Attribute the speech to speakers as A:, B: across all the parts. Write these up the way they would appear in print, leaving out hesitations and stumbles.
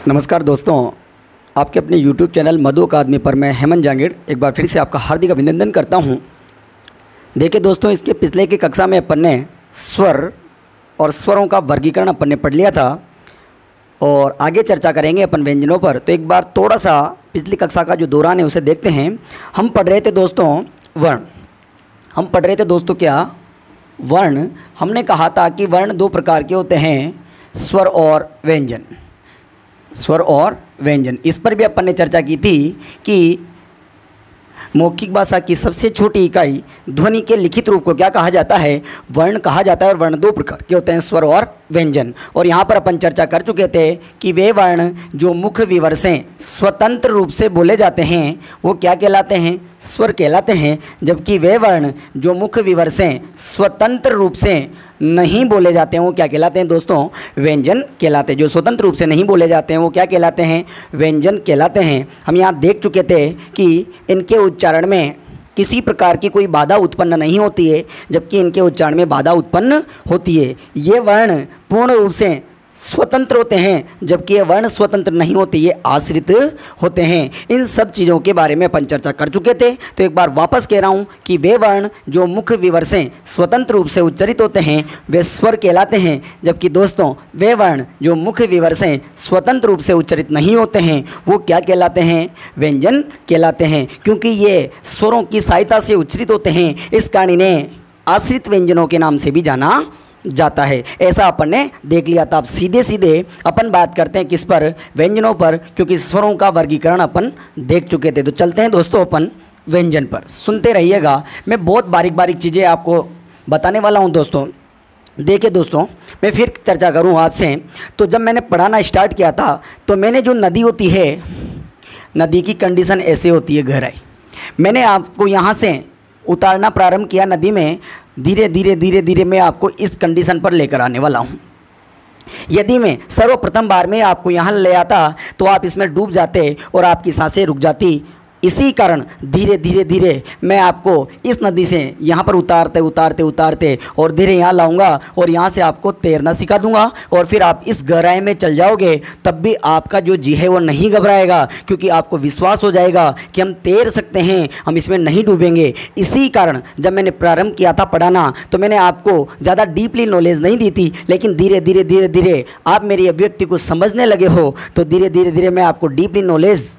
A: नमस्कार दोस्तों, आपके अपने YouTube चैनल मधु अकादमी पर मैं हेमंत जांगीड़ एक बार फिर से आपका हार्दिक अभिनंदन करता हूं। देखिए दोस्तों, इसके पिछले की कक्षा में अपन ने स्वर और स्वरों का वर्गीकरण अपन ने पढ़ लिया था और आगे चर्चा करेंगे अपन व्यंजनों पर। तो एक बार थोड़ा सा पिछली कक्षा का जो दौरान है उसे देखते हैं। हम पढ़ रहे थे दोस्तों वर्ण। हम पढ़ रहे थे दोस्तों क्या? वर्ण। हमने कहा था कि वर्ण दो प्रकार के होते हैं, स्वर और व्यंजन। स्वर और व्यंजन, इस पर भी अपन ने चर्चा की थी कि मौखिक भाषा की सबसे छोटी इकाई ध्वनि के लिखित रूप को क्या कहा जाता है? वर्ण कहा जाता है। और वर्ण दो प्रकार के होते हैं, स्वर और व्यंजन। और यहाँ पर अपन चर्चा कर चुके थे कि वे वर्ण जो मुख विवर से स्वतंत्र रूप से बोले जाते हैं वो क्या कहलाते हैं? स्वर कहलाते हैं। जबकि वे वर्ण जो मुख विवर से स्वतंत्र रूप से नहीं बोले जाते हैं वो क्या कहलाते हैं दोस्तों? व्यंजन कहलाते हैं। जो स्वतंत्र रूप से नहीं बोले जाते हैं वो क्या कहलाते हैं? व्यंजन कहलाते हैं। हम यहाँ देख चुके थे कि इनके उच्चारण में किसी प्रकार की कोई बाधा उत्पन्न नहीं होती है, जबकि इनके उच्चारण में बाधा उत्पन्न होती है। ये वर्ण पूर्ण रूप से स्वतंत्र होते हैं, जबकि ये वर्ण स्वतंत्र नहीं होते, ये आश्रित होते हैं। इन सब चीज़ों के बारे में अपन चर्चा कर चुके थे। तो एक बार वापस कह रहा हूँ कि वे वर्ण जो मुख विवर से स्वतंत्र रूप से उच्चरित होते हैं वे स्वर कहलाते हैं। जबकि दोस्तों वे वर्ण जो मुख विवर से स्वतंत्र रूप से उच्चरित नहीं होते हैं वो क्या कहलाते हैं? व्यंजन कहलाते हैं। क्योंकि ये स्वरों की सहायता से उच्चरित होते हैं, इस कारण इन्हें आश्रित व्यंजनों के नाम से भी जाना जाता है। ऐसा अपन ने देख लिया था। अब सीधे सीधे अपन बात करते हैं किस पर? व्यंजनों पर, क्योंकि स्वरों का वर्गीकरण अपन देख चुके थे। तो चलते हैं दोस्तों अपन व्यंजन पर। सुनते रहिएगा, मैं बहुत बारीक बारीक चीज़ें आपको बताने वाला हूं दोस्तों। देखिए दोस्तों, मैं फिर चर्चा करूं आपसे। तो जब मैंने पढ़ाना स्टार्ट किया था तो मैंने जो नदी होती है, नदी की कंडीशन ऐसे होती है गहराई। मैंने आपको यहाँ से उतारना प्रारंभ किया नदी में, धीरे धीरे मैं आपको इस कंडीशन पर लेकर आने वाला हूँ। यदि मैं सर्वप्रथम बार में आपको यहाँ ले आता तो आप इसमें डूब जाते और आपकी सांसें रुक जाती। इसी कारण धीरे धीरे मैं आपको इस नदी से यहाँ पर उतारते और धीरे यहाँ लाऊंगा और यहाँ से आपको तैरना सिखा दूंगा। और फिर आप इस गहराई में चल जाओगे, तब भी आपका जो जी है वो नहीं घबराएगा, क्योंकि आपको विश्वास हो जाएगा कि हम तैर सकते हैं, हम इसमें नहीं डूबेंगे। इसी कारण जब मैंने प्रारंभ किया था पढ़ाना तो मैंने आपको ज़्यादा डीपली नॉलेज नहीं दी थी, लेकिन धीरे धीरे आप मेरी अभिव्यक्ति को समझने लगे हो तो धीरे धीरे मैं आपको डीपली नॉलेज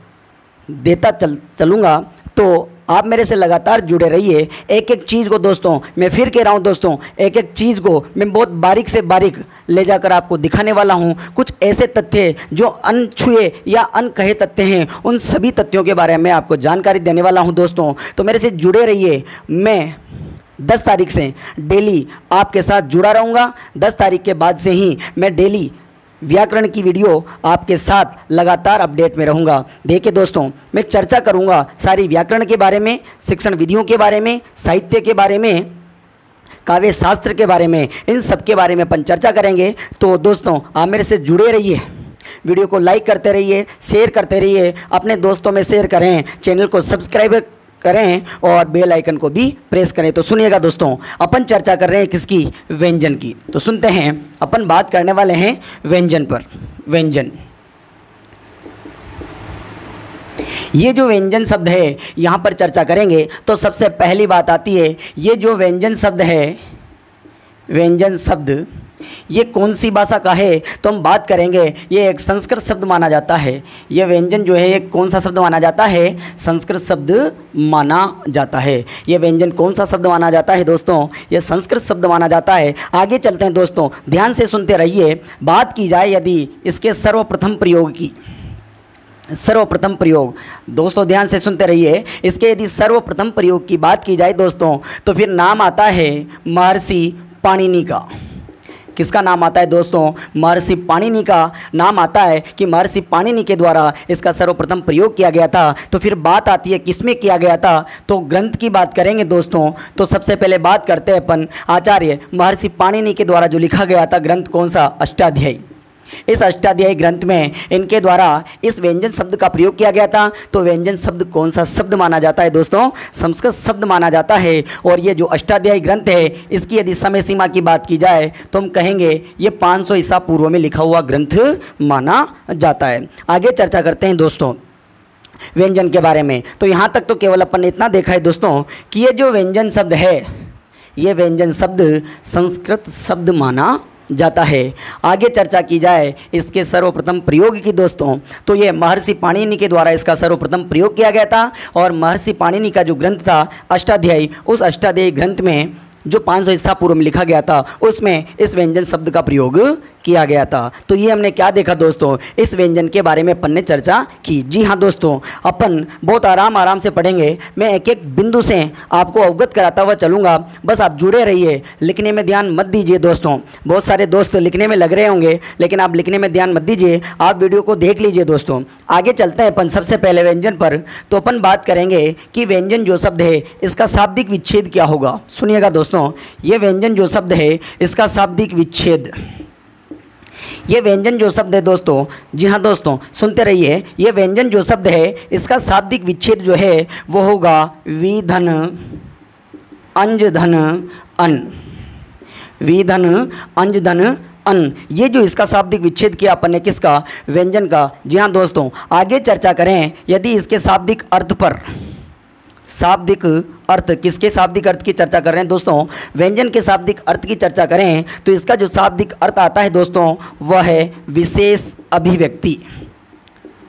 A: देता चलूँगा। तो आप मेरे से लगातार जुड़े रहिए। एक एक चीज़ को दोस्तों, मैं फिर कह रहा हूँ दोस्तों, एक एक चीज़ को मैं बहुत बारीक से बारीक ले जाकर आपको दिखाने वाला हूँ। कुछ ऐसे तथ्य जो अनछुए या अनकहे तथ्य हैं, उन सभी तथ्यों के बारे में आपको जानकारी देने वाला हूँ दोस्तों। तो मेरे से जुड़े रहिए। मैं 10 तारीख से डेली आपके साथ जुड़ा रहूँगा। 10 तारीख के बाद से ही मैं डेली व्याकरण की वीडियो आपके साथ लगातार अपडेट में रहूँगा। देखिए दोस्तों, मैं चर्चा करूँगा सारी व्याकरण के बारे में, शिक्षण विधियों के बारे में, साहित्य के बारे में, काव्य शास्त्र के बारे में, इन सब के बारे में अपन चर्चा करेंगे। तो दोस्तों आप मेरे से जुड़े रहिए, वीडियो को लाइक करते रहिए, शेयर करते रहिए, अपने दोस्तों में शेयर करें, चैनल को सब्सक्राइब करें और बेल आइकन को भी प्रेस करें। तो सुनिएगा दोस्तों, अपन चर्चा कर रहे हैं किसकी? व्यंजन की। तो सुनते हैं, अपन बात करने वाले हैं व्यंजन पर। व्यंजन, ये जो व्यंजन शब्द है यहाँ पर चर्चा करेंगे तो सबसे पहली बात आती है, ये जो व्यंजन शब्द है, व्यंजन शब्द ये कौन सी भाषा का है? तो हम बात करेंगे, ये एक संस्कृत शब्द माना जाता है। ये व्यंजन जो है ये कौन सा शब्द माना जाता है? संस्कृत शब्द माना जाता है। ये व्यंजन कौन सा शब्द माना जाता है दोस्तों? ये संस्कृत शब्द माना जाता है। आगे चलते हैं दोस्तों, ध्यान से सुनते रहिए। बात की जाए यदि इसके सर्वप्रथम प्रयोग की, सर्वप्रथम प्रयोग, दोस्तों ध्यान से सुनते रहिए। इसके यदि सर्वप्रथम प्रयोग की बात की जाए दोस्तों तो फिर नाम आता है महर्षि पाणिनि का। किसका नाम आता है दोस्तों? महर्षि पाणिनि का नाम आता है कि महर्षि पाणिनि के द्वारा इसका सर्वप्रथम प्रयोग किया गया था। तो फिर बात आती है किसमें किया गया था? तो ग्रंथ की बात करेंगे दोस्तों। तो सबसे पहले बात करते हैं अपन आचार्य महर्षि पाणिनि के द्वारा जो लिखा गया था ग्रंथ कौन सा? अष्टाध्यायी। इस अष्टाध्यायी ग्रंथ में इनके द्वारा इस व्यंजन शब्द का प्रयोग किया गया था। तो व्यंजन शब्द कौन सा शब्द माना जाता है दोस्तों? संस्कृत शब्द माना जाता है। और ये जो अष्टाध्यायी ग्रंथ है, इसकी यदि समय सीमा की बात की जाए तो हम कहेंगे ये 500 ईसा पूर्व में लिखा हुआ ग्रंथ माना जाता है। आगे चर्चा करते हैं दोस्तों व्यंजन के बारे में। तो यहाँ तक तो केवल अपन ने इतना देखा है दोस्तों कि ये जो व्यंजन शब्द है, ये व्यंजन शब्द संस्कृत शब्द माना जाता है। आगे चर्चा की जाए इसके सर्वप्रथम प्रयोग की दोस्तों, तो ये महर्षि पाणिनि के द्वारा इसका सर्वप्रथम प्रयोग किया गया था। और महर्षि पाणिनि का जो ग्रंथ था अष्टाध्यायी, उस अष्टाध्यायी ग्रंथ में जो 500 ईसा पूर्व में लिखा गया था उसमें इस व्यंजन शब्द का प्रयोग किया गया था। तो ये हमने क्या देखा दोस्तों, इस व्यंजन के बारे में अपन ने चर्चा की। जी हाँ दोस्तों, अपन बहुत आराम से पढ़ेंगे। मैं एक एक बिंदु से आपको अवगत कराता हुआ चलूँगा, बस आप जुड़े रहिए। लिखने में ध्यान मत दीजिए दोस्तों। बहुत सारे दोस्त लिखने में लग रहे होंगे, लेकिन आप लिखने में ध्यान मत दीजिए, आप वीडियो को देख लीजिए दोस्तों। आगे चलते हैं अपन सबसे पहले व्यंजन पर। तो अपन बात करेंगे कि व्यंजन जो शब्द है इसका शाब्दिक विच्छेद क्या होगा। सुनिएगा दोस्तों, ये व्यंजन जो शब्द है इसका शाब्दिक विच्छेद, ये व्यंजन जो शब्द है दोस्तों, जी हाँ दोस्तों सुनते रहिए, ये व्यंजन जो शब्द है इसका शाब्दिक विच्छेद जो है वो होगा विधन अंजधन अन। विधन अंजधन अन, ये जो इसका शाब्दिक विच्छेद किया अपन ने किसका? व्यंजन का। जी हाँ दोस्तों, आगे चर्चा करें यदि इसके शाब्दिक अर्थ पर। शाब्दिक अर्थ, किसके शाब्दिक अर्थ की चर्चा कर रहे हैं दोस्तों? व्यंजन के शाब्दिक अर्थ की चर्चा करें तो इसका जो शाब्दिक अर्थ आता है दोस्तों वह है विशेष अभिव्यक्ति।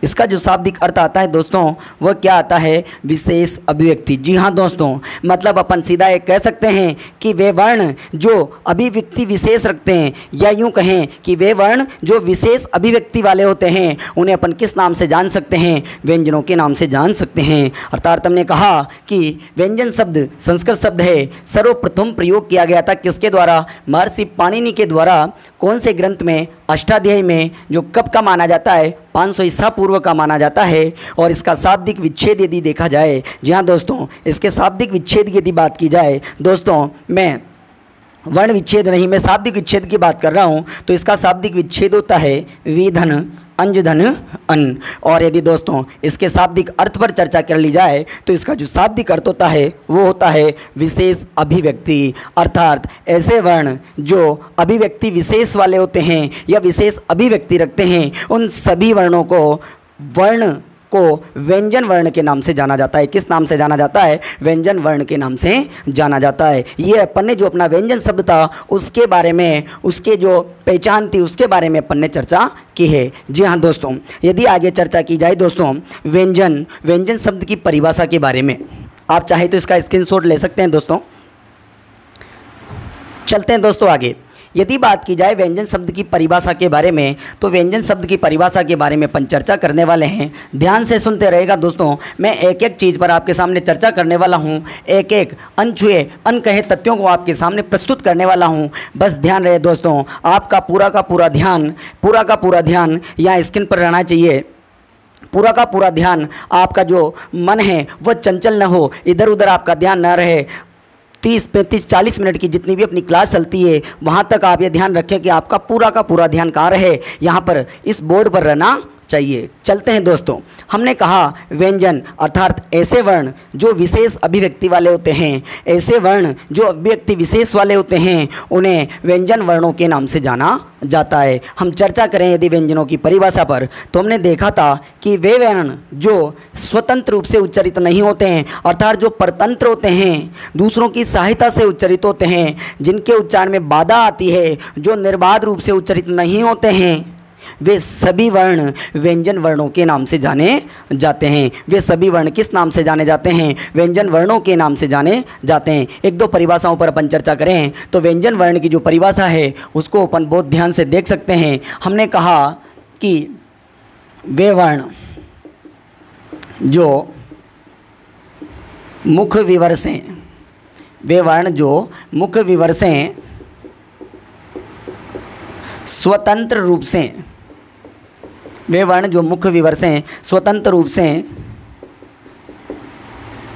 A: इसका जो शाब्दिक अर्थ आता है दोस्तों वह क्या आता है? विशेष अभिव्यक्ति। जी हाँ दोस्तों, मतलब अपन सीधा एक कह सकते हैं कि वे वर्ण जो अभिव्यक्ति विशेष रखते हैं, या यूँ कहें कि वे वर्ण जो विशेष अभिव्यक्ति वाले होते हैं उन्हें अपन किस नाम से जान सकते हैं? व्यंजनों के नाम से जान सकते हैं। अर्थात हमने कहा कि व्यंजन शब्द संस्कृत शब्द है, सर्वप्रथम प्रयोग किया गया था किसके द्वारा? महर्षि पाणिनि के द्वारा। कौन से ग्रंथ में? अष्टाध्यायी में, जो कब का माना जाता है? 500 ईसा पूर्व का माना जाता है। और इसका शाब्दिक विच्छेद यदि देखा जाए, जी हाँ दोस्तों, इसके शाब्दिक विच्छेद की यदि बात की जाए दोस्तों, मैं वर्ण विच्छेद नहीं, मैं शाब्दिक विच्छेद की बात कर रहा हूँ, तो इसका शाब्दिक विच्छेद होता है विधन अंजधन अन। और यदि दोस्तों इसके शाब्दिक अर्थ पर चर्चा कर ली जाए तो इसका जो शाब्दिक अर्थ होता है वो होता है विशेष अभिव्यक्ति। अर्थात ऐसे वर्ण जो अभिव्यक्ति विशेष वाले होते हैं या विशेष अभिव्यक्ति रखते हैं, उन सभी वर्णों को व्यंजन वर्ण के नाम से जाना जाता है। किस नाम से जाना जाता है? व्यंजन वर्ण के नाम से जाना जाता है। ये अपन ने जो अपना व्यंजन शब्द था उसके बारे में, उसके जो पहचान थी उसके बारे में अपन ने चर्चा की है। जी हाँ दोस्तों, यदि आगे चर्चा की जाए दोस्तों व्यंजन शब्द की परिभाषा के बारे में, आप चाहे तो इसका स्क्रीनशॉट ले सकते हैं दोस्तों। चलते हैं दोस्तों आगे। यदि बात की जाए व्यंजन शब्द की परिभाषा के बारे में, तो व्यंजन शब्द की परिभाषा के बारे में अपन चर्चा करने वाले हैं। ध्यान से सुनते रहेगा दोस्तों, मैं एक एक चीज़ पर आपके सामने चर्चा करने वाला हूं, एक एक अनछुए अनकहे तथ्यों को आपके सामने प्रस्तुत करने वाला हूं। बस ध्यान रहे दोस्तों, आपका पूरा का पूरा ध्यान यहाँ स्क्रीन पर रहना चाहिए। पूरा का पूरा ध्यान, आपका जो मन है वह चंचल न हो, इधर उधर आपका ध्यान न रहे। 30, 35, 40 मिनट की जितनी भी अपनी क्लास चलती है वहाँ तक आप ये ध्यान रखें कि आपका पूरा का पूरा ध्यान कहाँ रहे, यहाँ पर इस बोर्ड पर रहना चाहिए। चलते हैं दोस्तों, हमने कहा व्यंजन अर्थात ऐसे वर्ण जो विशेष अभिव्यक्ति वाले होते हैं, ऐसे वर्ण जो अभिव्यक्ति विशेष वाले होते हैं उन्हें व्यंजन वर्णों के नाम से जाना जाता है। हम चर्चा करें यदि व्यंजनों की परिभाषा पर, तो हमने देखा था कि वे वर्ण जो स्वतंत्र रूप से उच्चारित नहीं होते हैं, अर्थात जो परतंत्र होते हैं, दूसरों की सहायता से उच्चारित होते हैं, जिनके उच्चारण में बाधा आती है, जो निर्बाध रूप से उच्चारित नहीं होते हैं, वे सभी वर्ण व्यंजन वर्णों के नाम से जाने जाते हैं। वे सभी वर्ण किस नाम से जाने जाते हैं? व्यंजन वर्णों के नाम से जाने जाते हैं। एक दो परिभाषाओं पर अपन चर्चा करें तो व्यंजन वर्ण की जो परिभाषा है उसको अपन बहुत ध्यान से देख सकते हैं। हमने कहा कि वे वर्ण जो मुख विवर्सें, वे वर्ण जो मुख विवर्सें स्वतंत्र रूप से, वे वर्ण जो मुख्य विवर्सें स्वतंत्र रूप से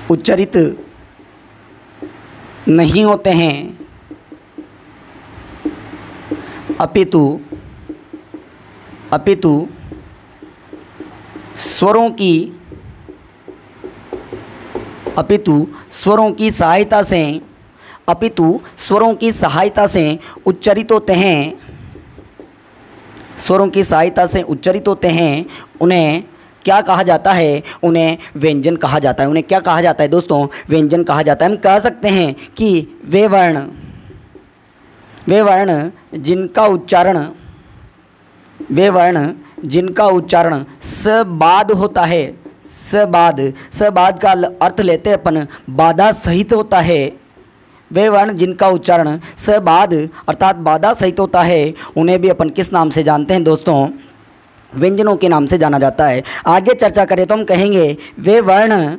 A: उच्चारित नहीं होते हैं, अपितु अपितु स्वरों की सहायता से उच्चारित होते हैं, स्वरों की सहायता से उच्चारित होते हैं, उन्हें क्या कहा जाता है? उन्हें व्यंजन कहा जाता है। उन्हें क्या कहा जाता है दोस्तों? व्यंजन कहा जाता है। हम कह सकते हैं कि वे वर्ण जिनका उच्चारण सबाद होता है, सबाद का अर्थ लेते हैं अपन बाधा सहित होता है। वे वर्ण जिनका उच्चारण सबाद अर्थात बाधा सहित होता है, उन्हें भी अपन किस नाम से जानते हैं दोस्तों? व्यंजनों के नाम से जाना जाता है। आगे चर्चा करें तो हम कहेंगे वे वर्ण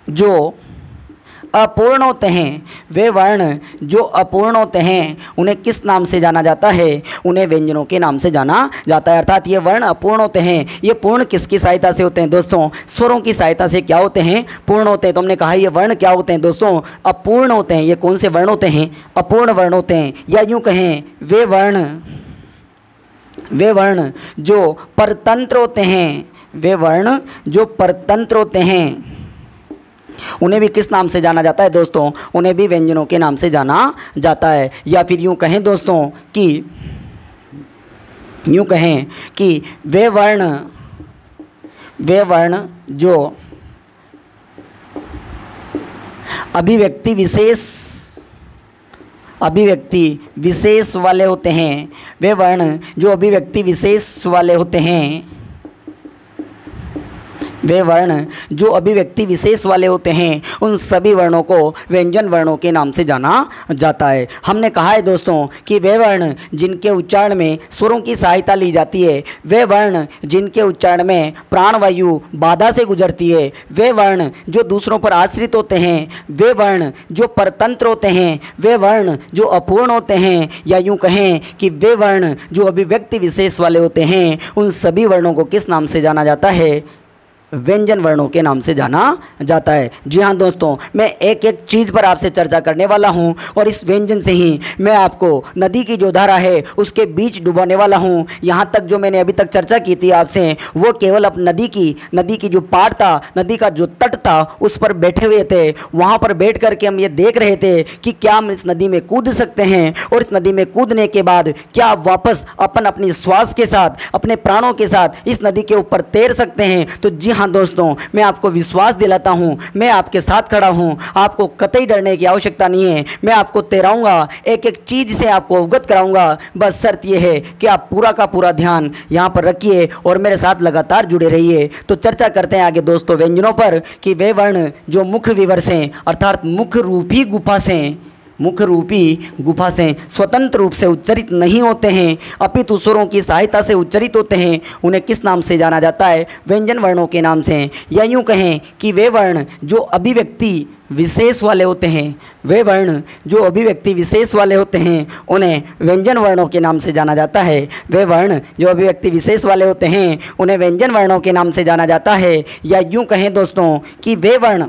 A: जो अपूर्ण होते हैं, उन्हें किस नाम से जाना जाता है? उन्हें व्यंजनों के नाम से जाना जाता है। अर्थात ये वर्ण अपूर्ण होते हैं। ये पूर्ण किसकी सहायता से होते हैं दोस्तों? स्वरों की सहायता से क्या होते हैं? पूर्ण होते हैं। तो हमने कहा ये वर्ण क्या होते हैं दोस्तों? अपूर्ण होते हैं। ये कौन से वर्ण होते हैं? अपूर्ण वर्ण होते हैं। या यूँ कहें वे वर्ण जो परतंत्र होते हैं, उन्हें भी किस नाम से जाना जाता है दोस्तों? उन्हें भी व्यंजनों के नाम से जाना जाता है। या फिर यूँ कहें दोस्तों कि वे वर्ण जो अभिव्यक्ति विशेष वाले होते हैं, वे वर्ण जो अभिव्यक्ति विशेष वाले होते हैं, वे वर्ण जो अभिव्यक्ति विशेष वाले होते हैं, उन सभी वर्णों को व्यंजन वर्णों के नाम से जाना जाता है। हमने कहा है दोस्तों कि वे वर्ण जिनके उच्चारण में स्वरों की सहायता ली जाती है, वे वर्ण जिनके उच्चारण में प्राणवायु बाधा से गुजरती है, वे वर्ण जो दूसरों पर आश्रित होते हैं, वे वर्ण जो परतंत्र होते हैं, वे वर्ण जो अपूर्ण होते हैं, या यूँ कहें कि वे वर्ण जो अभिव्यक्ति विशेष वाले होते हैं, उन सभी वर्णों को किस नाम से जाना जाता है? व्यंजन वर्णों के नाम से जाना जाता है। जी हाँ दोस्तों, मैं एक एक चीज़ पर आपसे चर्चा करने वाला हूँ और इस व्यंजन से ही मैं आपको नदी की जो धारा है उसके बीच डुबाने वाला हूँ। यहाँ तक जो मैंने अभी तक चर्चा की थी आपसे, वो केवल अब नदी की जो पार था, नदी का जो तट था, उस पर बैठे हुए थे। वहाँ पर बैठ करके हम ये देख रहे थे कि क्या हम इस नदी में कूद सकते हैं, और इस नदी में कूदने के बाद क्या वापस अपन अपनी श्वास के साथ, अपने प्राणों के साथ इस नदी के ऊपर तैर सकते हैं। तो जी हाँ दोस्तों, मैं आपको विश्वास दिलाता हूं, मैं आपके साथ खड़ा हूं, आपको कतई डरने की आवश्यकता नहीं है। मैं आपको तैराऊंगा, एक एक चीज से आपको अवगत कराऊंगा। बस शर्त यह है कि आप पूरा का पूरा ध्यान यहां पर रखिए और मेरे साथ लगातार जुड़े रहिए। तो चर्चा करते हैं आगे दोस्तों व्यंजनों पर कि वे वर्ण जो मुख विवर से अर्थात मुख रूपी गुफा से स्वतंत्र रूप से उच्चरित नहीं होते हैं, अपितु स्वरों की सहायता से उच्चरित होते हैं, उन्हें किस नाम से जाना जाता है? व्यंजन वर्णों के नाम से। या यूँ कहें कि वे वर्ण जो अभिव्यक्ति विशेष वाले होते हैं, वे वर्ण जो अभिव्यक्ति विशेष वाले होते हैं, उन्हें व्यंजन वर्णों के नाम से जाना जाता है। वे वर्ण जो अभिव्यक्ति विशेष वाले होते हैं, उन्हें व्यंजन वर्णों के नाम से जाना जाता है। या यूँ कहें दोस्तों कि वे वर्ण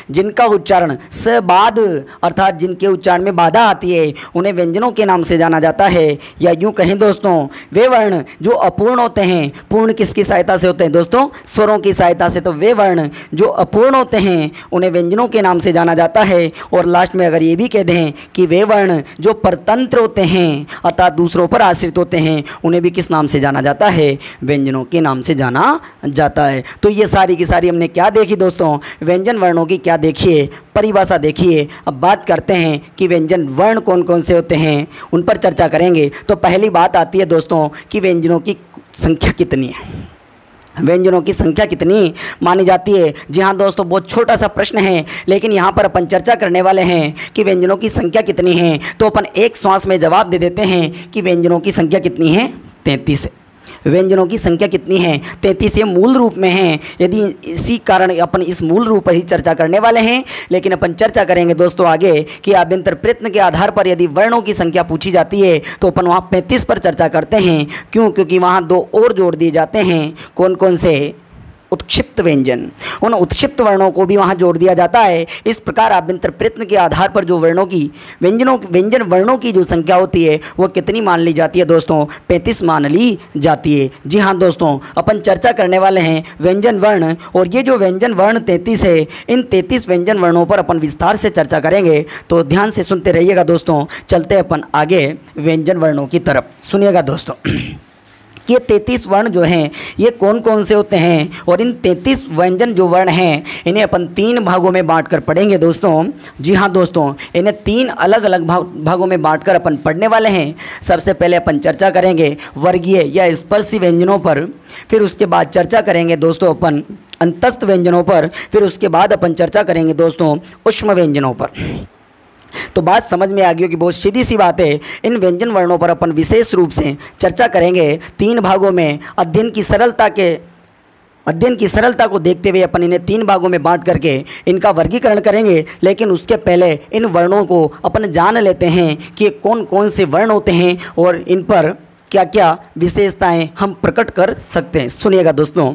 A: जिनका उच्चारण सबाद अर्थात जिनके उच्चारण में बाधा आती है, उन्हें व्यंजनों के नाम से जाना जाता है। या यूँ कहें दोस्तों, वे वर्ण जो अपूर्ण होते हैं, पूर्ण किसकी सहायता से होते हैं दोस्तों? स्वरों की सहायता से। तो वे वर्ण जो अपूर्ण होते हैं, उन्हें व्यंजनों के नाम से जाना जाता है। और लास्ट में अगर ये भी कह दें कि वे वर्ण जो परतंत्र होते हैं अर्थात दूसरों पर आश्रित होते हैं, उन्हें भी किस नाम से जाना जाता है? व्यंजनों के नाम से जाना जाता है। तो ये सारी की सारी हमने क्या देखी दोस्तों? व्यंजन वर्णों की क्या देखिए? परिभाषा देखिए। अब बात करते हैं कि व्यंजन वर्ण कौन कौन से होते हैं, उन पर चर्चा करेंगे। तो पहली बात आती है दोस्तों कि व्यंजनों की संख्या कितनी है, व्यंजनों की संख्या कितनी मानी जाती है। जी हाँ दोस्तों, बहुत छोटा सा प्रश्न है, लेकिन यहाँ पर अपन चर्चा करने वाले हैं कि व्यंजनों की संख्या कितनी है। तो अपन एक श्वास में जवाब दे देते हैं कि व्यंजनों की संख्या कितनी है? 33 है। व्यंजनों की संख्या कितनी है? 33। ये मूल रूप में हैं। यदि इसी कारण अपन इस मूल रूप पर ही चर्चा करने वाले हैं, लेकिन अपन चर्चा करेंगे दोस्तों आगे कि आभ्यंतर प्रयत्न के आधार पर यदि वर्णों की संख्या पूछी जाती है तो अपन वहाँ 35 पर चर्चा करते हैं। क्यों? क्योंकि वहाँ दो और जोड़ दिए जाते हैं। कौन कौन से? उत्क्षिप्त व्यंजन, उन उत्क्षिप्त वर्णों को भी वहाँ जोड़ दिया जाता है। इस प्रकार आभ्यंतर प्रयत्न के आधार पर जो व्यंजन वर्णों की जो संख्या होती है वो कितनी मान ली जाती है दोस्तों? 35 मान ली जाती है। जी हाँ दोस्तों, अपन चर्चा करने वाले हैं व्यंजन वर्ण, और ये जो व्यंजन वर्ण 33 है, इन 33 व्यंजन वर्णों पर अपन विस्तार से चर्चा करेंगे, तो ध्यान से सुनते रहिएगा दोस्तों। चलते अपन आगे व्यंजन वर्णों की तरफ। सुनिएगा दोस्तों, ये 33 वर्ण जो हैं ये कौन कौन से होते हैं, और इन 33 व्यंजन जो वर्ण हैं इन्हें अपन 3 भागों में बांटकर पढ़ेंगे दोस्तों। जी हाँ दोस्तों, इन्हें 3 अलग अलग भागों में बांटकर अपन पढ़ने वाले हैं। सबसे पहले अपन चर्चा करेंगे वर्गीय या स्पर्शी व्यंजनों पर, फिर उसके बाद चर्चा करेंगे दोस्तों अपन अंतस्थ व्यंजनों पर, फिर उसके बाद अपन चर्चा करेंगे दोस्तों ऊष्म व्यंजनों पर। तो बात समझ में आ गई कि बहुत सीधी सी बात है। इन व्यंजन वर्णों पर अपन विशेष रूप से चर्चा करेंगे 3 भागों में। अध्ययन की सरलता को देखते हुए अपन इन्हें 3 भागों में बांट करके इनका वर्गीकरण करेंगे। लेकिन उसके पहले इन वर्णों को अपन जान लेते हैं कि कौन कौन से वर्ण होते हैं और इन पर क्या क्या विशेषताएं हम प्रकट कर सकते हैं। सुनिएगा दोस्तों,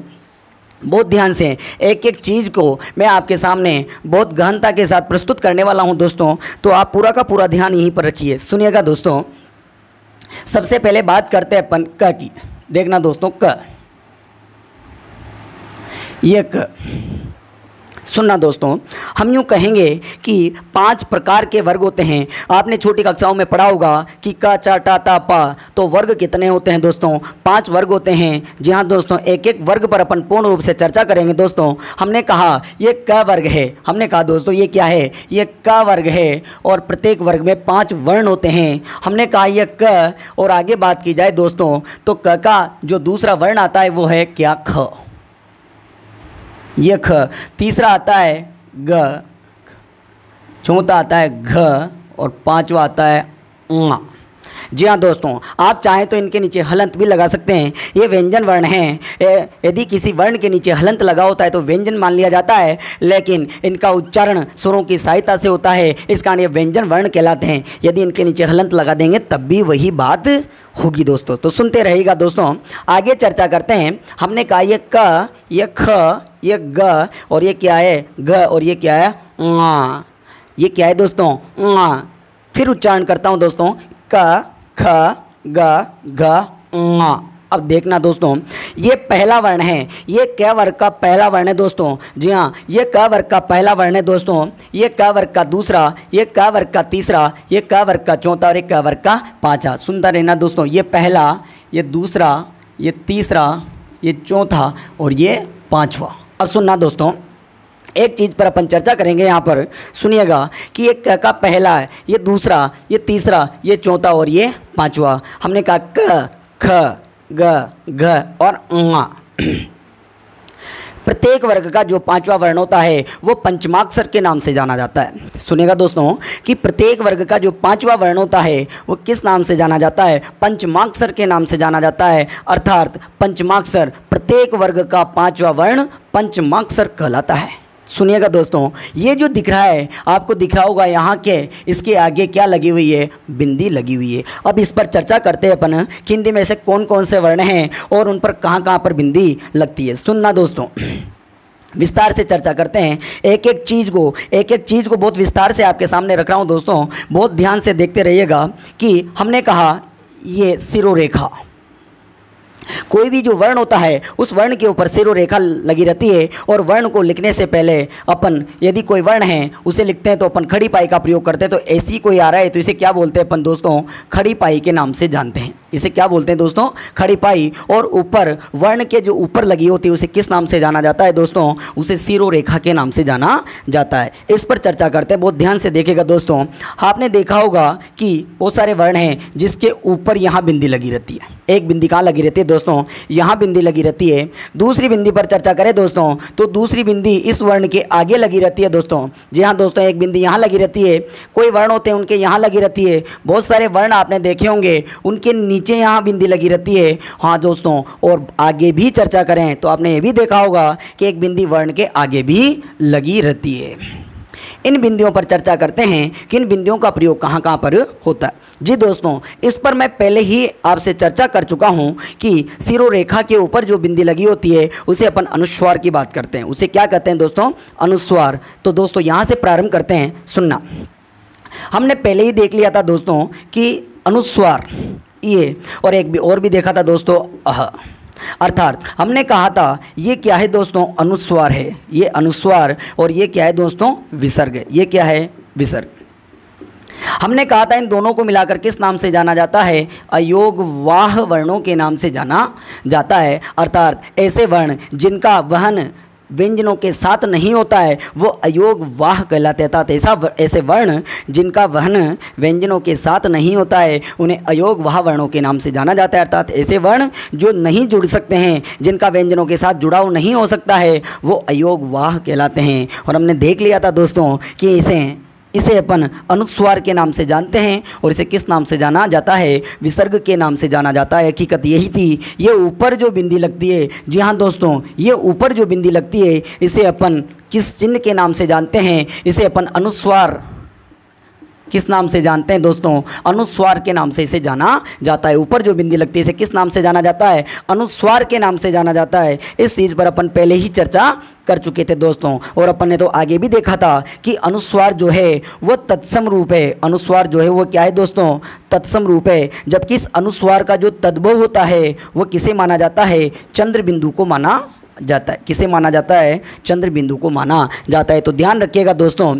A: बहुत ध्यान से एक एक चीज़ को मैं आपके सामने बहुत गहनता के साथ प्रस्तुत करने वाला हूं दोस्तों, तो आप पूरा का पूरा ध्यान यहीं पर रखिए। सुनिएगा दोस्तों, सबसे पहले बात करते हैं अपन क की। देखना दोस्तों, क, ये क। सुनना दोस्तों, हम यूँ कहेंगे कि 5 प्रकार के वर्ग होते हैं। आपने छोटी कक्षाओं में पढ़ा होगा कि क, च, ट, त, प, तो वर्ग कितने होते हैं दोस्तों? 5 वर्ग होते हैं। जी हाँ दोस्तों, एक एक वर्ग पर अपन पूर्ण रूप से चर्चा करेंगे दोस्तों। हमने कहा ये क वर्ग है, हमने कहा दोस्तों ये क्या है? ये क वर्ग है, और प्रत्येक वर्ग में 5 वर्ण होते हैं। हमने कहा ये क, और आगे बात की जाए दोस्तों तो क का जो दूसरा वर्ण आता है वो है क्या? ख। ये ख। तीसरा आता है ग, चौथा आता है घ, और 5वां आता है ङ। जी हाँ दोस्तों, आप चाहें तो इनके नीचे हलंत भी लगा सकते हैं। ये व्यंजन वर्ण हैं। यदि किसी वर्ण के नीचे हलंत लगा होता है तो व्यंजन मान लिया जाता है, लेकिन इनका उच्चारण स्वरों की सहायता से होता है, इस कारण ये व्यंजन वर्ण कहलाते हैं। यदि इनके नीचे हलंत लगा देंगे तब भी वही बात होगी दोस्तों। तो सुनते रहिएगा दोस्तों, आगे चर्चा करते हैं। हमने कहा ये क, ये ख, ये ग, और ये क्या है? घ, और ये क्या है? ङ। ये क्या है दोस्तों? ङ। फिर उच्चारण करता हूँ दोस्तों, क, ख, ग, घ, ङ। अब देखना दोस्तों, ये पहला वर्ण है, ये क वर्ग का पहला वर्ण है दोस्तों। जी हाँ, ये क वर्ग का पहला वर्ण है दोस्तों। ये क वर्ग का दूसरा, ये क वर्ग का तीसरा, ये क वर्ग का चौथा, और ये क वर्ग का 5वां। सुनता रहना दोस्तों, ये पहला, ये दूसरा, ये तीसरा, ये चौथा, और ये 5वां। अब सुनना दोस्तों, एक चीज़ पर अपन चर्चा करेंगे यहाँ पर। सुनिएगा कि ये क का पहला है, ये दूसरा, ये तीसरा, ये चौथा, और ये 5वां। हमने कहा क, ख, ग, घ, और ङ। प्रत्येक वर्ग का जो 5वां वर्ण होता है वो पंचमाक्षर के नाम से जाना जाता है। सुनिएगा दोस्तों कि प्रत्येक वर्ग का जो 5वां वर्ण होता है वो किस नाम से जाना जाता है? पंचमाक्षर के नाम से जाना जाता है। अर्थात पंचमाक्षर, प्रत्येक वर्ग का 5वां वर्ण पंचमाक्षर कहलाता है। सुनिएगा दोस्तों, ये जो दिख रहा है आपको दिख रहा होगा यहाँ के, इसके आगे क्या लगी हुई है? बिंदी लगी हुई है। अब इस पर चर्चा करते हैं अपन कि हिंदी में से कौन कौन से वर्ण हैं और उन पर कहाँ कहाँ पर बिंदी लगती है। सुनना दोस्तों, विस्तार से चर्चा करते हैं। एक एक चीज़ को बहुत विस्तार से आपके सामने रख रहा हूँ दोस्तों, बहुत ध्यान से देखते रहिएगा। कि हमने कहा ये सिरोरेखा, कोई भी जो वर्ण होता है उस वर्ण के ऊपर सिरोरेखा लगी रहती है, और वर्ण को लिखने से पहले अपन यदि कोई वर्ण है उसे लिखते हैं तो अपन खड़ी पाई का प्रयोग करते हैं। तो ऐसी कोई आ रहा है तो इसे क्या बोलते हैं अपन दोस्तों? खड़ी पाई के नाम से जानते हैं। इसे क्या बोलते हैं दोस्तों? खड़ी पाई। और ऊपर वर्ण के जो ऊपर लगी होती है उसे किस नाम से जाना जाता है दोस्तों? उसे सिरोरेखा के नाम से जाना जाता है। इस पर चर्चा करते हैं, बहुत ध्यान से देखिएगा दोस्तों। आपने देखा होगा कि बहुत सारे वर्ण हैं जिसके ऊपर यहाँ बिंदी लगी रहती है। एक बिंदी कहाँ लगी रहती है दोस्तों? यहाँ बिंदी लगी रहती है। दूसरी बिंदी पर चर्चा करें दोस्तों तो दूसरी बिंदी इस वर्ण के आगे लगी रहती है दोस्तों। जी हाँ दोस्तों, एक बिंदी यहाँ लगी रहती है। कोई वर्ण होते हैं उनके यहाँ लगी रहती है। बहुत सारे वर्ण आपने देखे होंगे उनके नीचे यहाँ बिंदी लगी रहती है। हाँ दोस्तों, और आगे भी चर्चा करें तो आपने ये भी देखा होगा कि एक बिंदी वर्ण के आगे भी लगी रहती है। इन बिंदुओं पर चर्चा करते हैं कि इन बिंदुओं का प्रयोग कहाँ कहाँ पर होता है। जी दोस्तों, इस पर मैं पहले ही आपसे चर्चा कर चुका हूँ कि सिरोरेखा के ऊपर जो बिंदी लगी होती है उसे अपन अनुस्वार की बात करते हैं। उसे क्या कहते हैं दोस्तों? अनुस्वार। तो दोस्तों यहाँ से प्रारंभ करते हैं, सुनना। हमने पहले ही देख लिया था दोस्तों कि अनुस्वार ये, और एक भी और भी देखा था दोस्तों, अह। अर्थात हमने कहा था ये क्या है दोस्तों? अनुस्वार है, ये अनुस्वार, और ये क्या है दोस्तों? विसर्ग है। ये क्या है? विसर्ग। हमने कहा था इन दोनों को मिलाकर किस नाम से जाना जाता है? अयोगवाह वर्णों के नाम से जाना जाता है। अर्थात ऐसे वर्ण जिनका वहन व्यंजनों के साथ नहीं होता है वो अयोगवाह कहलाते हैं। अर्थात ऐसे वर्ण जिनका वहन व्यंजनों के साथ नहीं होता है उन्हें अयोगवाह वर्णों के नाम से जाना जाता है। अर्थात ऐसे वर्ण जो नहीं जुड़ सकते हैं, जिनका व्यंजनों के साथ जुड़ाव नहीं हो सकता है, वो अयोगवाह कहलाते हैं। और हमने देख लिया था दोस्तों कि इसे अपन अनुस्वार के नाम से जानते हैं, और इसे किस नाम से जाना जाता है? विसर्ग के नाम से जाना जाता है। हकीकत यही थी। ये ऊपर जो बिंदी लगती है, जी हाँ दोस्तों, ये ऊपर जो बिंदी लगती है इसे अपन किस चिन्ह के नाम से जानते हैं? इसे अपन अनुस्वार किस नाम से जानते हैं दोस्तों? अनुस्वार के नाम से इसे जाना जाता है। ऊपर जो बिंदी लगती है इसे किस नाम से जाना जाता है? अनुस्वार के नाम से जाना जाता है। इस चीज़ पर अपन पहले ही चर्चा कर चुके थे दोस्तों, और अपन ने तो आगे भी देखा था कि अनुस्वार जो है वो तत्सम रूप है। अनुस्वार जो है वो क्या है दोस्तों? तत्सम रूप है। जबकि इस अनुस्वार का जो तद्भव होता है वो किसे माना जाता है? चंद्र बिंदु को माना जाता है। किसे माना जाता है? चंद्र बिंदु को माना जाता है। तो ध्यान रखिएगा दोस्तों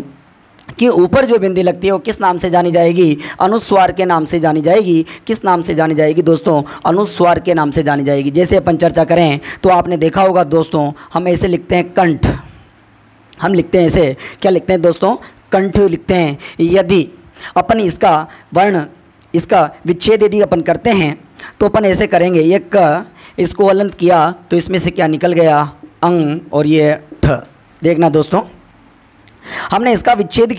A: कि ऊपर जो बिंदी लगती है वो किस नाम से जानी जाएगी? अनुस्वार के नाम से जानी जाएगी। किस नाम से जानी जाएगी दोस्तों? अनुस्वार के नाम से जानी जाएगी। जैसे अपन चर्चा करें तो आपने देखा होगा दोस्तों, हम ऐसे लिखते हैं कंठ। हम लिखते हैं ऐसे, क्या लिखते हैं दोस्तों? कंठ लिखते हैं। यदि अपन इसका वर्ण, इसका विच्छेद यदि अपन करते हैं तो अपन ऐसे करेंगे, ये क, इसको अलंत किया तो इसमें से क्या निकल गया? अंग, और ये ठ। देखना दोस्तों, हमने इसका विच्छेद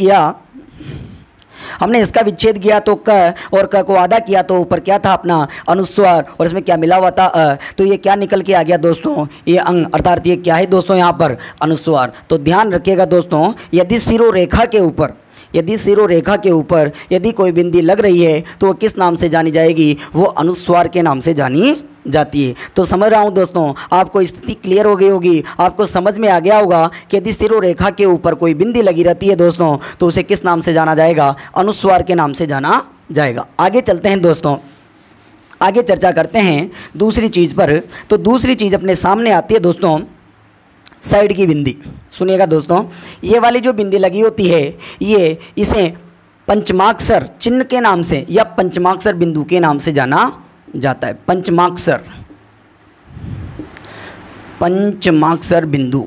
A: किया तो क, और क को आधा किया तो ऊपर क्या था अपना? अनुस्वार, और इसमें क्या मिला हुआ था? अ। तो ये क्या निकल के आ गया दोस्तों? ये अंग। अर्थात ये क्या है दोस्तों? यहाँ पर अनुस्वार। तो ध्यान रखिएगा दोस्तों, यदि सिरोरेखा के ऊपर यदि कोई बिंदी लग रही है तो वो किस नाम से जानी जाएगी? वो अनुस्वार के नाम से जानी जाती है। तो समझ रहा हूँ दोस्तों, आपको स्थिति क्लियर हो गई होगी, आपको समझ में आ गया होगा कि यदि सिरोरेखा के ऊपर कोई बिंदी लगी रहती है दोस्तों तो उसे किस नाम से जाना जाएगा? अनुस्वार के नाम से जाना जाएगा। आगे चलते हैं दोस्तों, आगे चर्चा करते हैं दूसरी चीज़ पर। तो दूसरी चीज़ अपने सामने आती है दोस्तों, साइड की बिंदी। सुनिएगा दोस्तों, ये वाली जो बिंदी लगी होती है ये, इसे पंचमाक्षर चिन्ह के नाम से या पंचमाक्षर बिंदु के नाम से जाना जाता है। पंचमाक्षर बिंदु,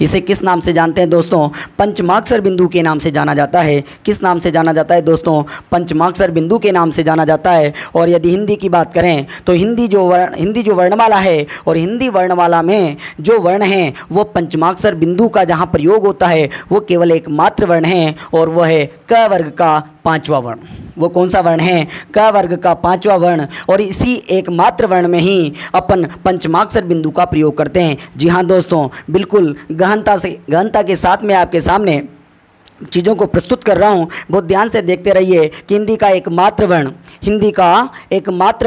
A: इसे किस नाम से जानते हैं दोस्तों? पंचमाक्षर बिंदु के नाम से जाना जाता है। किस नाम से जाना जाता है दोस्तों? पंचमाक्षर बिंदु के नाम से जाना जाता है। और यदि हिंदी की बात करें तो हिंदी जो वर्णमाला है, और हिंदी वर्णमाला में जो वर्ण हैं वो पंचमाक्षर बिंदु का जहाँ प्रयोग होता है वो केवल एक मात्र वर्ण है, और वह है क वर्ग का पांचवा वर्ण। वो कौन सा वर्ण है? क वर्ग का पांचवा वर्ण। और इसी एकमात्र वर्ण में ही अपन पंचमाक्षर बिंदु का प्रयोग करते हैं। जी हाँ दोस्तों, बिल्कुल गहनता के साथ में आपके सामने चीज़ों को प्रस्तुत कर रहा हूँ। बहुत ध्यान से देखते रहिए कि हिंदी का एकमात्र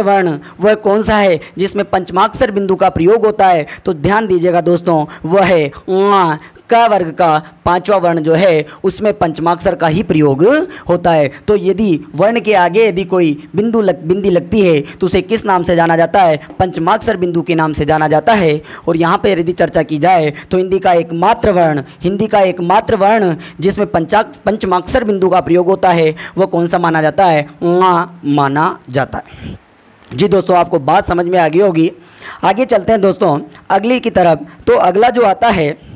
A: वर्ण वह कौन सा है जिसमें पंचमाक्षर बिंदु का प्रयोग होता है? तो ध्यान दीजिएगा दोस्तों, वह है ङ। क वर्ग का पांचवा वर्ण जो है उसमें पंचमाक्षर का ही प्रयोग होता है। तो यदि वर्ण के आगे यदि कोई बिंदी लगती है तो उसे किस नाम से जाना जाता है? पंचमाक्षर बिंदु के नाम से जाना जाता है। और यहाँ पर यदि चर्चा की जाए तो हिंदी का एकमात्र वर्ण जिसमें पंचमाक्षर बिंदु का प्रयोग होता है वह कौन सा माना जाता है? ङ माना जाता है। जी दोस्तों, आपको बात समझ में आ गई होगी। आगे चलते हैं दोस्तों अगली की तरफ। तो अगला जो आता है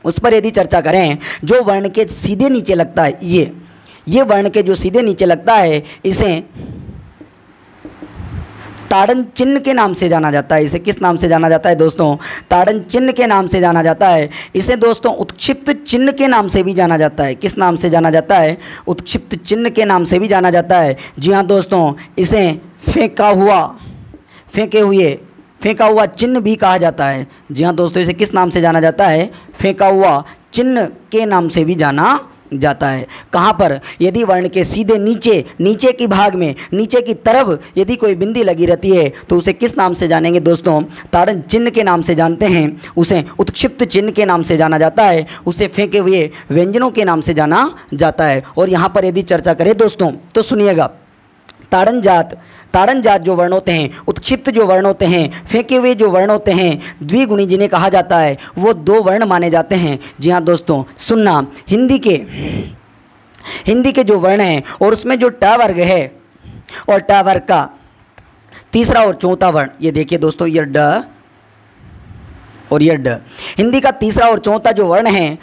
A: उस पर यदि चर्चा करें, जो वर्ण के सीधे नीचे लगता है, ये वर्ण के जो सीधे नीचे लगता है इसे ताड़न चिन्ह के नाम से जाना जाता है। इसे किस नाम से जाना जाता है दोस्तों? ताड़न चिन्ह के नाम से जाना जाता है। इसे दोस्तों उत्क्षिप्त चिन्ह के नाम से भी जाना जाता है। किस नाम से जाना जाता है? उत्क्षिप्त चिन्ह के नाम से भी जाना जाता है। जी हाँ दोस्तों, इसे फेंका हुआ चिन्ह भी कहा जाता है। जी हाँ दोस्तों, इसे किस नाम से जाना जाता है? फेंका हुआ चिन्ह के नाम से भी जाना जाता है। कहाँ पर? यदि वर्ण के सीधे नीचे, नीचे की भाग में, नीचे की तरफ यदि कोई बिंदी लगी रहती है तो उसे किस नाम से जानेंगे दोस्तों? ताड़न चिन्ह के नाम से जानते हैं, उसे उत्क्षिप्त चिन्ह के नाम से जाना जाता है, उसे फेंके हुए व्यंजनों के नाम से जाना जाता है। और यहाँ पर यदि चर्चा करें दोस्तों तो सुनिएगा, ताड़न जात जो वर्ण होते हैं, उत्क्षिप्त जो वर्ण होते हैं, फेंके हुए जो वर्ण होते हैं, द्विगुणी जिन्हें कहा जाता है, वो 2 वर्ण माने जाते हैं। जी हाँ दोस्तों, सुनना, हिंदी के जो वर्ण हैं और उसमें जो ट वर्ग है और ट वर्ग का तीसरा और चौथा वर्ण, ये देखिए दोस्तों, ये ड और ये ड, हिंदी का तीसरा और चौथा जो वर्ण है,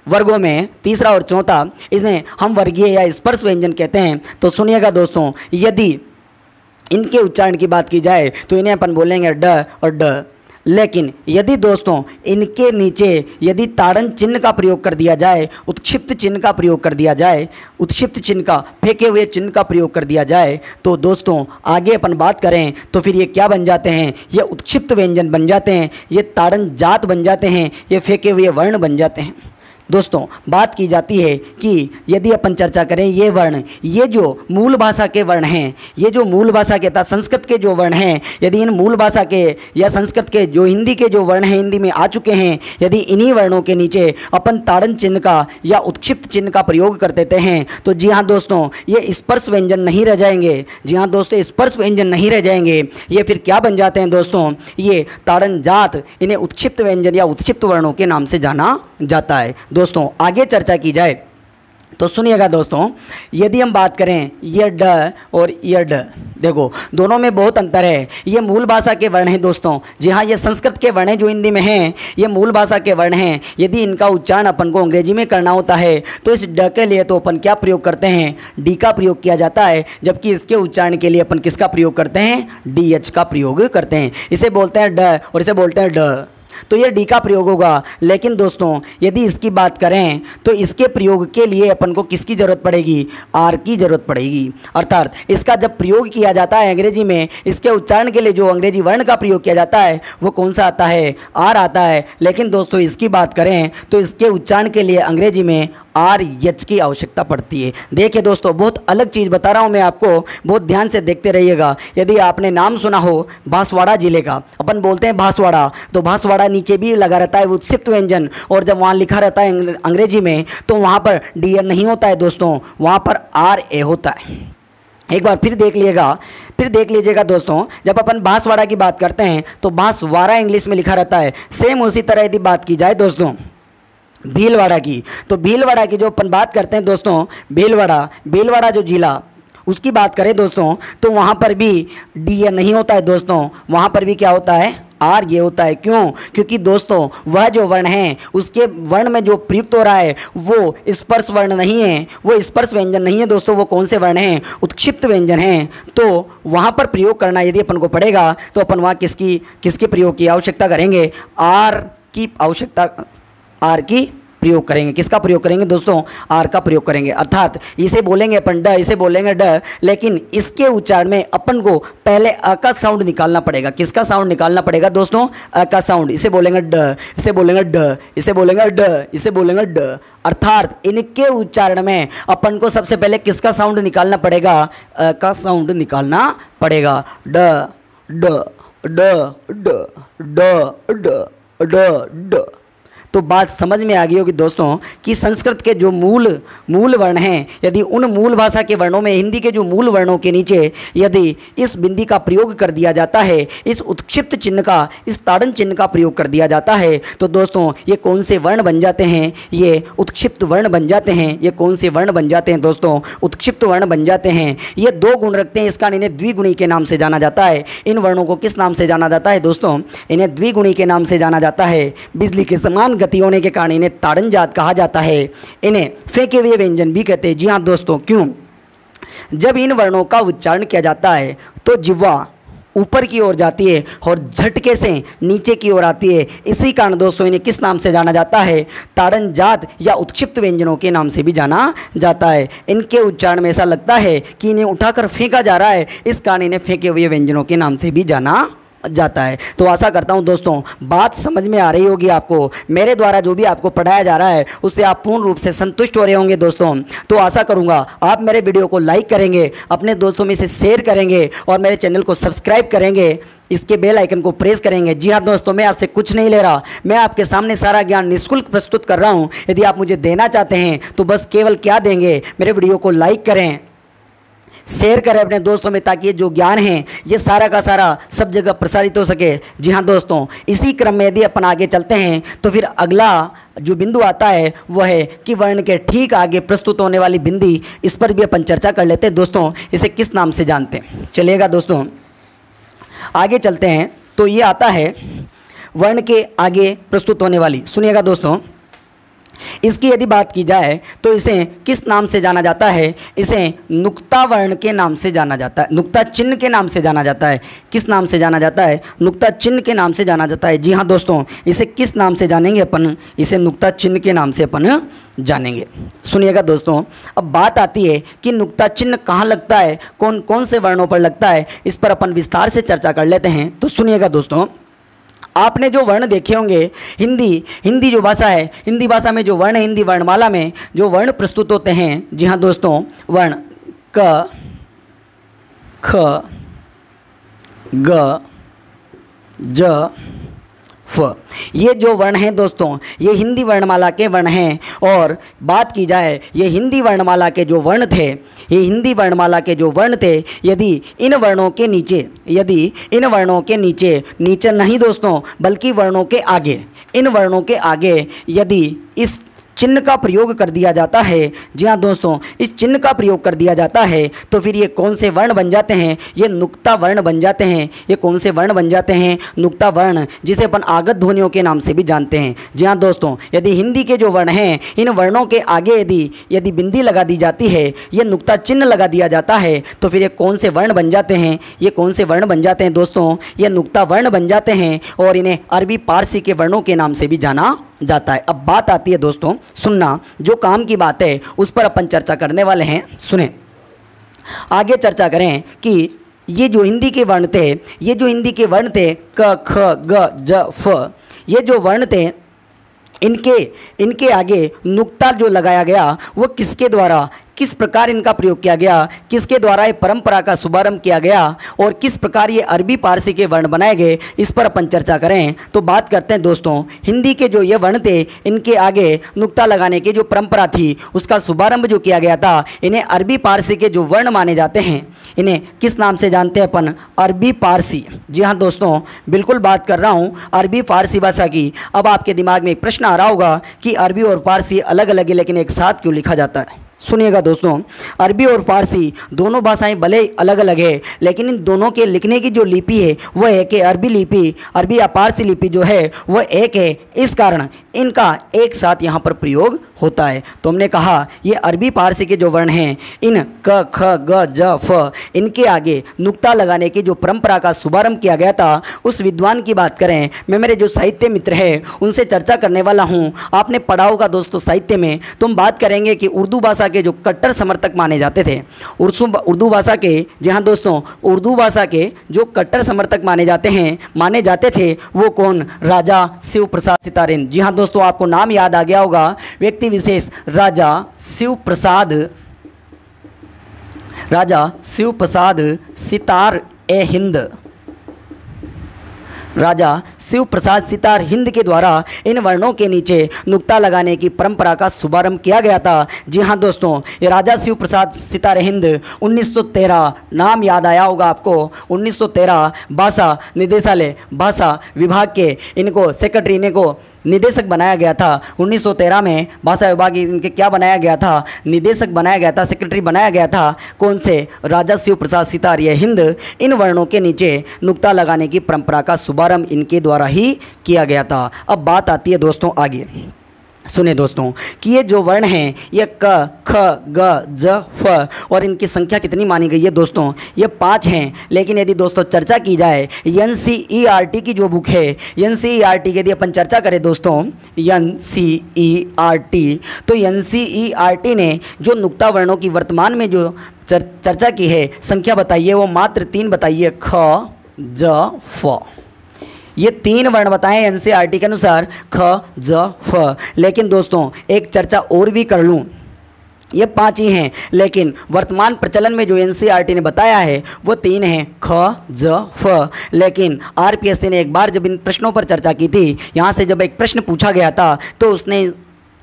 A: वर्गों में तीसरा और चौथा, इन्हें हम वर्गीय या स्पर्श व्यंजन कहते हैं। तो सुनिएगा दोस्तों, यदि इनके उच्चारण की बात की जाए तो इन्हें अपन बोलेंगे ड और ड। लेकिन यदि दोस्तों इनके नीचे यदि ताड़न चिन्ह का प्रयोग कर दिया जाए, उत्क्षिप्त चिन्ह का प्रयोग कर दिया जाए, उत्क्षिप्त चिन्ह का, फेंके हुए चिन्ह का प्रयोग कर दिया जाए, तो दोस्तों आगे अपन बात करें तो फिर ये क्या बन जाते हैं? ये उत्क्षिप्त व्यंजन बन जाते हैं, ये ताड़न जात बन जाते हैं, ये फेंके हुए वर्ण बन जाते हैं। दोस्तों बात की जाती है कि यदि अपन चर्चा करें ये वर्ण, ये जो मूल भाषा के वर्ण हैं, ये जो मूल भाषा के तथा संस्कृत के जो वर्ण हैं, यदि इन मूल भाषा के या संस्कृत के जो हिंदी के जो वर्ण हैं, हिंदी में आ चुके हैं, यदि इन्हीं वर्णों के नीचे अपन ताड़न चिन्ह का या उत्क्षिप्त चिन्ह का प्रयोग कर देते हैं तो जी हाँ दोस्तों, ये स्पर्श व्यंजन नहीं रह जाएंगे। जी हाँ दोस्तों, स्पर्श व्यंजन नहीं रह जाएंगे, ये फिर क्या बन जाते हैं दोस्तों? ये ताड़न जात, इन्हें उत्क्षिप्त व्यंजन या उत्क्षिप्त वर्णों के नाम से जाना जाता है। दोस्तों आगे चर्चा की जाए तो सुनिएगा दोस्तों, यदि हम बात करें ये ड और ये ड, देखो दोनों में बहुत अंतर है। ये मूल भाषा के वर्ण हैं दोस्तों, जी हाँ, ये संस्कृत के वर्ण हैं जो हिंदी में हैं, ये मूल भाषा के वर्ण हैं। यदि इनका उच्चारण अपन को अंग्रेजी में करना होता है तो इस ड के लिए तो अपन क्या प्रयोग करते हैं? डी का प्रयोग किया जाता है, जबकि इसके उच्चारण के लिए अपन किसका प्रयोग करते हैं? DH का प्रयोग करते हैं। इसे बोलते हैं ड और इसे बोलते हैं ड, तो ये डी का प्रयोग होगा। लेकिन दोस्तों यदि इसकी बात करें तो इसके प्रयोग के लिए अपन को किसकी ज़रूरत पड़ेगी? आर की ज़रूरत पड़ेगी। अर्थात इसका जब प्रयोग किया जाता है अंग्रेजी में, इसके उच्चारण के लिए जो अंग्रेजी वर्ण का प्रयोग किया जाता है वो कौन सा आता है? आर आता है। लेकिन दोस्तों इसकी बात करें तो इसके उच्चारण के लिए अंग्रेजी में RH की आवश्यकता पड़ती है। देखिए दोस्तों, बहुत अलग चीज़ बता रहा हूँ मैं आपको, बहुत ध्यान से देखते रहिएगा। यदि आपने नाम सुना हो बांसवाड़ा जिले का, अपन बोलते हैं बांसवाड़ा, तो बांसवाड़ा नीचे भी लगा रहता है उत्क्षिप्त व्यंजन, और जब वहाँ लिखा रहता है अंग्रेजी में तो वहाँ पर DR नहीं होता है दोस्तों, वहाँ पर RA होता है। एक बार फिर देख लीजिएगा दोस्तों, जब अपन बांसवाड़ा की बात करते हैं तो बांसवाड़ा इंग्लिश में लिखा रहता है। सेम उसी तरह यदि बात की जाए दोस्तों भीलवाड़ा की, तो भीलवाड़ा की जो अपन बात करते हैं दोस्तों, भीलवाड़ा जो जिला, उसकी बात करें दोस्तों तो वहाँ पर भी DA नहीं होता है दोस्तों, वहाँ पर भी क्या होता है? R ये होता है। क्यों? क्योंकि दोस्तों वह जो वर्ण है उसके वर्ण में जो प्रयुक्त हो रहा है वो स्पर्श वर्ण नहीं है, वो स्पर्श व्यंजन नहीं है दोस्तों। वो कौन से वर्ण हैं? उत्क्षिप्त व्यंजन हैं। तो वहाँ पर प्रयोग करना यदि अपन को पड़ेगा तो अपन वहाँ किसके प्रयोग की आवश्यकता करेंगे? R की प्रयोग करेंगे। किसका प्रयोग करेंगे दोस्तों? R का प्रयोग करेंगे। अर्थात इसे बोलेंगे अपन ड, इसे बोलेंगे ड, लेकिन इसके उच्चारण में अपन को पहले अ का साउंड निकालना पड़ेगा। किसका साउंड निकालना पड़ेगा दोस्तों? अ का साउंड। इसे बोलेंगे ड, इसे बोलेंगे ड, इसे बोलेंगे ड, इसे बोलेंगे ड। अर्थात इनके उच्चारण में अपन को सबसे पहले किसका साउंड निकालना पड़ेगा? अ का साउंड निकालना पड़ेगा। ड ड ड ड ड ड ड ड। तो बात समझ में आ गई होगी दोस्तों कि संस्कृत के जो मूल वर्ण हैं, यदि उन मूल भाषा के वर्णों में हिंदी के जो मूल वर्णों के नीचे यदि इस बिंदी का प्रयोग कर दिया जाता है, इस उत्क्षिप्त चिन्ह का, इस ताड़न चिन्ह का प्रयोग कर दिया जाता है, तो दोस्तों ये कौन से वर्ण बन जाते हैं? ये उत्क्षिप्त वर्ण बन जाते हैं। ये कौन से वर्ण बन जाते हैं दोस्तों? उत्क्षिप्त वर्ण बन जाते हैं। ये 2 गुण रखते हैं, इस कारण इन्हें द्विगुणी के नाम से जाना जाता है। इन वर्णों को किस नाम से जाना जाता है दोस्तों? इन्हें द्विगुणी के नाम से जाना जाता है। बिजली के समान गति होने के कारण इन्हें ताड़न जात कहा जाता है। इन्हें फेंके हुए व्यंजन भी कहते हैं। जी हाँ दोस्तों, क्यों? जब इन वर्णों का उच्चारण किया जाता है तो जिह्वा ऊपर की ओर जाती है और झटके से नीचे की ओर आती है। इसी कारण दोस्तों इन्हें किस नाम से जाना जाता है? ताड़न जात या उत्क्षिप्त व्यंजनों के नाम से भी जाना जाता है। इनके उच्चारण में ऐसा लगता है कि इन्हें उठाकर फेंका जा रहा है, इस कारण इन्हें फेंके हुए व्यंजनों के नाम से भी जाना जाता है। तो आशा करता हूं दोस्तों बात समझ में आ रही होगी आपको। मेरे द्वारा जो भी आपको पढ़ाया जा रहा है उससे आप पूर्ण रूप से संतुष्ट हो रहे होंगे दोस्तों। तो आशा करूंगा आप मेरे वीडियो को लाइक करेंगे, अपने दोस्तों में इसे शेयर करेंगे और मेरे चैनल को सब्सक्राइब करेंगे, इसके बेल आइकन को प्रेस करेंगे। जी हाँ दोस्तों, मैं आपसे कुछ नहीं ले रहा, मैं आपके सामने सारा ज्ञान निःशुल्क प्रस्तुत कर रहा हूँ। यदि आप मुझे देना चाहते हैं तो बस केवल क्या देंगे, मेरे वीडियो को लाइक करें, शेयर करें अपने दोस्तों में, ताकि ये जो ज्ञान है ये सारा का सारा सब जगह प्रसारित हो सके। जी हाँ दोस्तों, इसी क्रम में यदि अपन आगे चलते हैं तो फिर अगला जो बिंदु आता है वह है कि वर्ण के ठीक आगे प्रस्तुत होने वाली बिंदी, इस पर भी अपन चर्चा कर लेते हैं दोस्तों। इसे किस नाम से जानते हैं, चलिएगा दोस्तों आगे चलते हैं। तो ये आता है वर्ण के आगे प्रस्तुत होने वाली, सुनिएगा दोस्तों, इसकी यदि बात की जाए तो इसे किस नाम से जाना जाता है, इसे नुक्ता वर्ण के नाम से जाना जाता है, नुक्ता चिन्ह के नाम से जाना जाता है। किस नाम से जाना जाता है, नुक्ता चिन्ह के नाम से जाना जाता है। जी हाँ दोस्तों, इसे किस नाम से जानेंगे अपन, इसे नुक्ता चिन्ह के नाम से अपन जानेंगे। सुनिएगा दोस्तों, अब बात आती है कि नुक्ता चिन्ह कहाँ लगता है, कौन कौन से वर्णों पर लगता है, इस पर अपन विस्तार से चर्चा कर लेते हैं। तो सुनिएगा दोस्तों, आपने जो वर्ण देखे होंगे, हिंदी जो भाषा है, हिंदी भाषा में जो वर्ण है, हिंदी वर्णमाला में जो वर्ण प्रस्तुत होते हैं, जी हाँ दोस्तों, वर्ण क, ख, ग, ज, फ, ये जो वर्ण हैं दोस्तों, ये हिंदी वर्णमाला के वर्ण हैं। और बात की जाए ये हिंदी वर्णमाला के जो वर्ण थे, ये हिंदी वर्णमाला के जो वर्ण थे, यदि इन वर्णों के नीचे नीचे नहीं दोस्तों, बल्कि वर्णों के आगे, इन वर्णों के आगे यदि इस चिन्ह का प्रयोग कर दिया जाता है, जी हाँ दोस्तों, इस चिन्ह का प्रयोग कर दिया जाता है, तो फिर ये कौन से वर्ण बन जाते हैं, ये नुक्ता वर्ण बन जाते हैं। ये कौन से वर्ण बन जाते हैं, नुक्ता वर्ण, जिसे अपन आगत ध्वनियों के नाम से भी जानते हैं। जी हाँ दोस्तों, यदि हिंदी के जो वर्ण हैं, इन वर्णों के आगे यदि बिंदी लगा दी जाती है, ये नुक्ता चिन्ह लगा दिया जाता है, तो फिर ये कौन से वर्ण बन जाते हैं, ये कौन से वर्ण बन जाते हैं दोस्तों, ये नुक्ता वर्ण बन जाते हैं। और इन्हें अरबी पारसी के वर्णों के नाम से भी जाना जाता है। अब बात आती है दोस्तों, सुनना, जो काम की बात है उस पर अपन चर्चा करने वाले हैं। सुने, आगे चर्चा करें कि ये जो हिंदी के वर्ण थे, क, ख, ग, ज, फ, ये जो वर्ण थे, इनके आगे नुक्ता जो लगाया गया वो किसके द्वारा, किस प्रकार इनका प्रयोग किया गया, किसके द्वारा ये परंपरा का शुभारंभ किया गया और किस प्रकार ये अरबी पारसी के वर्ण बनाए गए, इस पर अपन चर्चा करें। तो बात करते हैं दोस्तों, हिंदी के जो ये वर्ण थे, इनके आगे नुक्ता लगाने की जो परंपरा थी, उसका शुभारंभ जो किया गया था, इन्हें अरबी पारसी के जो वर्ण माने जाते हैं, इन्हें किस नाम से जानते हैं अपन, अरबी पारसी। जी हाँ दोस्तों, बिल्कुल बात कर रहा हूँ अरबी फारसी भाषा की। अब आपके दिमाग में एक प्रश्न आ रहा होगा कि अरबी और फारसी अलग अलग है, लेकिन एक साथ क्यों लिखा जाता है। सुनिएगा दोस्तों, अरबी और फारसी दोनों भाषाएं भले अलग अलग है, लेकिन इन दोनों के लिखने की जो लिपि है वह है कि अरबी या फारसी लिपि जो है वह एक है। इस कारण इनका एक साथ यहाँ पर प्रयोग होता है। तो हमने कहा ये अरबी फारसी के जो वर्ण हैं, इन क, ख, ग, ज, फ, इनके आगे नुक्ता लगाने की जो परंपरा का शुभारंभ किया गया था, उस विद्वान की बात करें, मैं मेरे जो साहित्य मित्र हैं उनसे चर्चा करने वाला हूँ। आपने पढ़ा होगा दोस्तों साहित्य में, तो हम बात करेंगे कि उर्दू भाषा के जो कट्टर समर्थक माने जाते थे, उर्दू भाषा के, जी हाँ दोस्तों, उर्दू भाषा के जो कट्टर समर्थक माने जाते थे, वो कौन, राजा शिव प्रसाद सितारिंद। जी हाँ दोस्तों, आपको नाम याद आ गया होगा, व्यक्ति विशेष राजा शिव प्रसाद सितार ए हिंद, राजा शिव प्रसाद सितार हिंद के द्वारा इन वर्णों के नीचे नुक्ता लगाने की परंपरा का शुभारंभ किया गया था। जी हाँ दोस्तों, ये राजा शिव प्रसाद सितार हिंद 1913, नाम याद आया होगा आपको, 1913 भाषा निदेशालय, भाषा विभाग के इनको सेक्रेटरी, इनको निदेशक बनाया गया था। 1913 में भाषा विभाग इनके क्या बनाया गया था, निदेशक बनाया गया था, सेक्रेटरी बनाया गया था। कौन से, राजा शिव प्रसाद सितार ये हिंद। इन वर्णों के नीचे नुक्ता लगाने की परंपरा का शुभारंभ इनके द्वारा ही किया गया था। अब बात आती है दोस्तों आगे, सुने दोस्तों कि ये जो वर्ण हैं, ये क, ख, ग, ज, फ, और इनकी संख्या कितनी मानी गई है दोस्तों, ये 5 हैं। लेकिन यदि दोस्तों चर्चा की जाए NCERT की जो बुक है, NCERT की यदि अपन चर्चा करें दोस्तों, NCERT, तो NCERT ने जो नुक्ता वर्णों की वर्तमान में जो चर्चा की है, संख्या बताइए, वो मात्र 3 बताइए, ख, ज फ। ये 3 वर्ण बताएं एनसीईआरटी के अनुसार, ख ज फ। लेकिन दोस्तों एक चर्चा और भी कर लूँ, ये 5 ही हैं, लेकिन वर्तमान प्रचलन में जो एनसीईआरटी ने बताया है वो 3 हैं, ख ज फ। लेकिन आरपीएससी ने एक बार जब इन प्रश्नों पर चर्चा की थी, यहाँ से जब एक प्रश्न पूछा गया था तो उसने